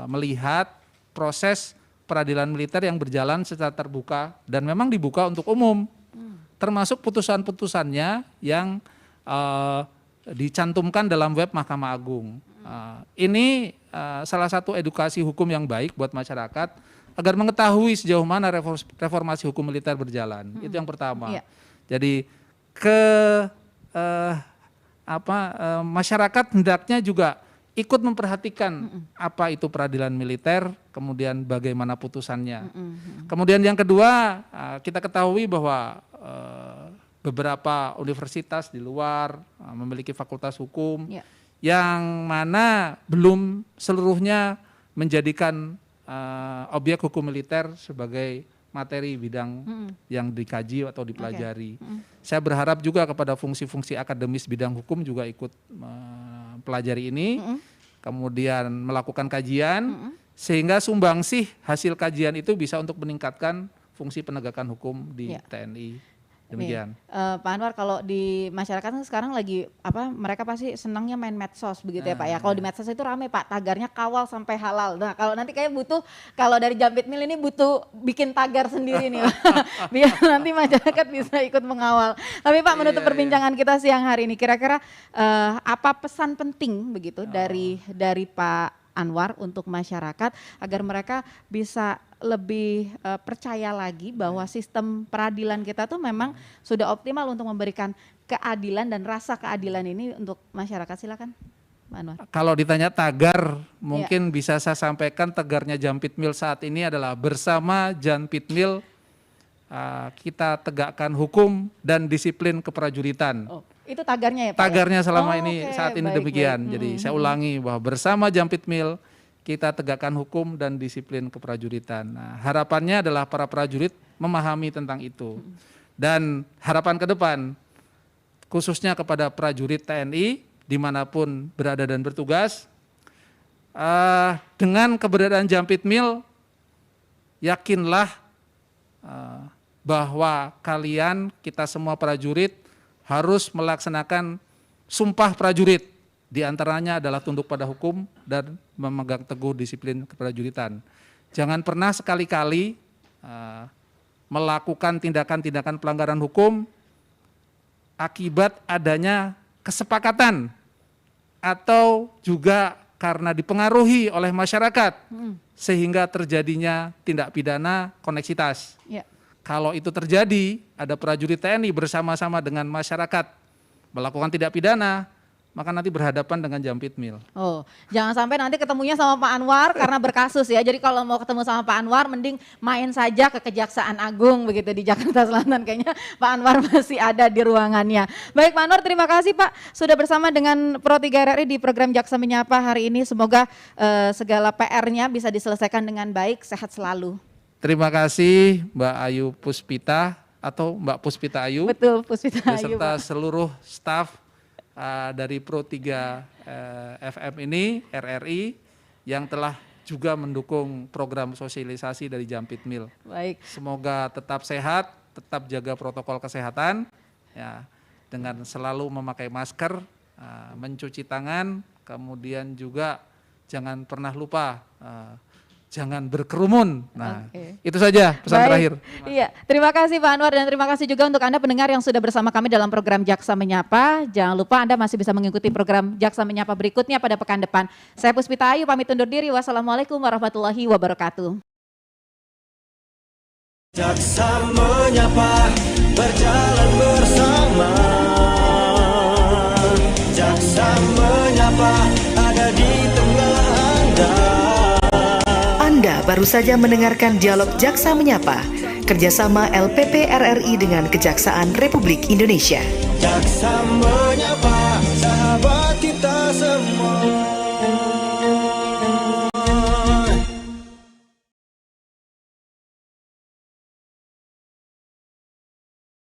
melihat proses peradilan militer yang berjalan secara terbuka dan memang dibuka untuk umum, termasuk putusan-putusannya yang dicantumkan dalam web Mahkamah Agung. Ini salah satu edukasi hukum yang baik buat masyarakat agar mengetahui sejauh mana reformasi hukum militer berjalan. Itu yang pertama. Jadi masyarakat hendaknya juga ikut memperhatikan apa itu peradilan militer, kemudian bagaimana putusannya. Kemudian yang kedua, kita ketahui bahwa beberapa universitas di luar memiliki fakultas hukum yang mana belum seluruhnya menjadikan objek hukum militer sebagai materi bidang yang dikaji atau dipelajari. Saya berharap juga kepada fungsi-fungsi akademis bidang hukum juga ikut mempelajari ini, kemudian melakukan kajian, sehingga sumbangsih hasil kajian itu bisa untuk meningkatkan fungsi penegakan hukum di TNI. Demikian. Pak Anwar, kalau di masyarakat kan sekarang lagi mereka pasti senangnya main medsos begitu ya Pak ya. Kalau di medsos itu rame Pak, tagarnya kawal sampai halal. Nah kalau nanti kayak butuh, kalau dari Jampit Mil ini butuh bikin tagar sendiri nih Pak. Biar nanti masyarakat bisa ikut mengawal. Tapi Pak, menutup perbincangan kita siang hari ini, kira-kira apa pesan penting begitu dari Pak Anwar untuk masyarakat agar mereka bisa lebih percaya lagi bahwa sistem peradilan kita tuh memang sudah optimal untuk memberikan keadilan dan rasa keadilan ini untuk masyarakat. Silakan Pak Anwar. Kalau ditanya tagar, mungkin bisa saya sampaikan tagarnya Jampit Mil saat ini adalah bersama Jampit Mil kita tegakkan hukum dan disiplin keprajuritan. Itu tagarnya ya Pak? Tagarnya selama ini saat ini baik, demikian. baik. Jadi saya ulangi bahwa bersama Jampit Mil kita tegakkan hukum dan disiplin keprajuritan. Nah, harapannya adalah para prajurit memahami tentang itu. Dan harapan ke depan, khususnya kepada prajurit TNI dimanapun berada dan bertugas, dengan keberadaan Jampit Mil, yakinlah bahwa kalian, kita semua prajurit, harus melaksanakan sumpah prajurit. Di antaranya adalah tunduk pada hukum dan memegang teguh disiplin keprajuritan. Jangan pernah sekali-kali melakukan tindakan-tindakan pelanggaran hukum akibat adanya kesepakatan atau juga karena dipengaruhi oleh masyarakat sehingga terjadinya tindak pidana koneksitas. Kalau itu terjadi, ada prajurit TNI bersama-sama dengan masyarakat melakukan tindak pidana, maka nanti berhadapan dengan Jampit Mil. Jangan sampai nanti ketemunya sama Pak Anwar karena berkasus ya. Jadi kalau mau ketemu sama Pak Anwar, mending main saja ke Kejaksaan Agung begitu di Jakarta Selatan. Kayaknya Pak Anwar masih ada di ruangannya. Baik Pak Anwar, terima kasih Pak sudah bersama dengan Pro 3 RRI di program Jaksa Menyapa hari ini. Semoga segala PR-nya bisa diselesaikan dengan baik, sehat selalu. Terima kasih Mbak Ayu Puspita atau Mbak Puspita Ayu. Betul, Puspita Ayu. Beserta seluruh staf dari Pro 3 FM ini, RRI, yang telah juga mendukung program sosialisasi dari Jampit Mil. Baik. Semoga tetap sehat, tetap jaga protokol kesehatan, ya, dengan selalu memakai masker, mencuci tangan, kemudian juga jangan pernah lupa jangan berkerumun. Nah, itu saja pesan terakhir. Iya, terima kasih Pak Anwar dan terima kasih juga untuk Anda pendengar yang sudah bersama kami dalam program Jaksa Menyapa. Jangan lupa Anda masih bisa mengikuti program Jaksa Menyapa berikutnya pada pekan depan. Saya Puspita Ayu pamit undur diri. Wassalamualaikum warahmatullahi wabarakatuh. Jaksa Menyapa berjalan bersama. Jaksa Menyapa ada di tengah Anda. Anda baru saja mendengarkan dialog Jaksa Menyapa, kerjasama LPP RRI dengan Kejaksaan Republik Indonesia. Jaksa Menyapa.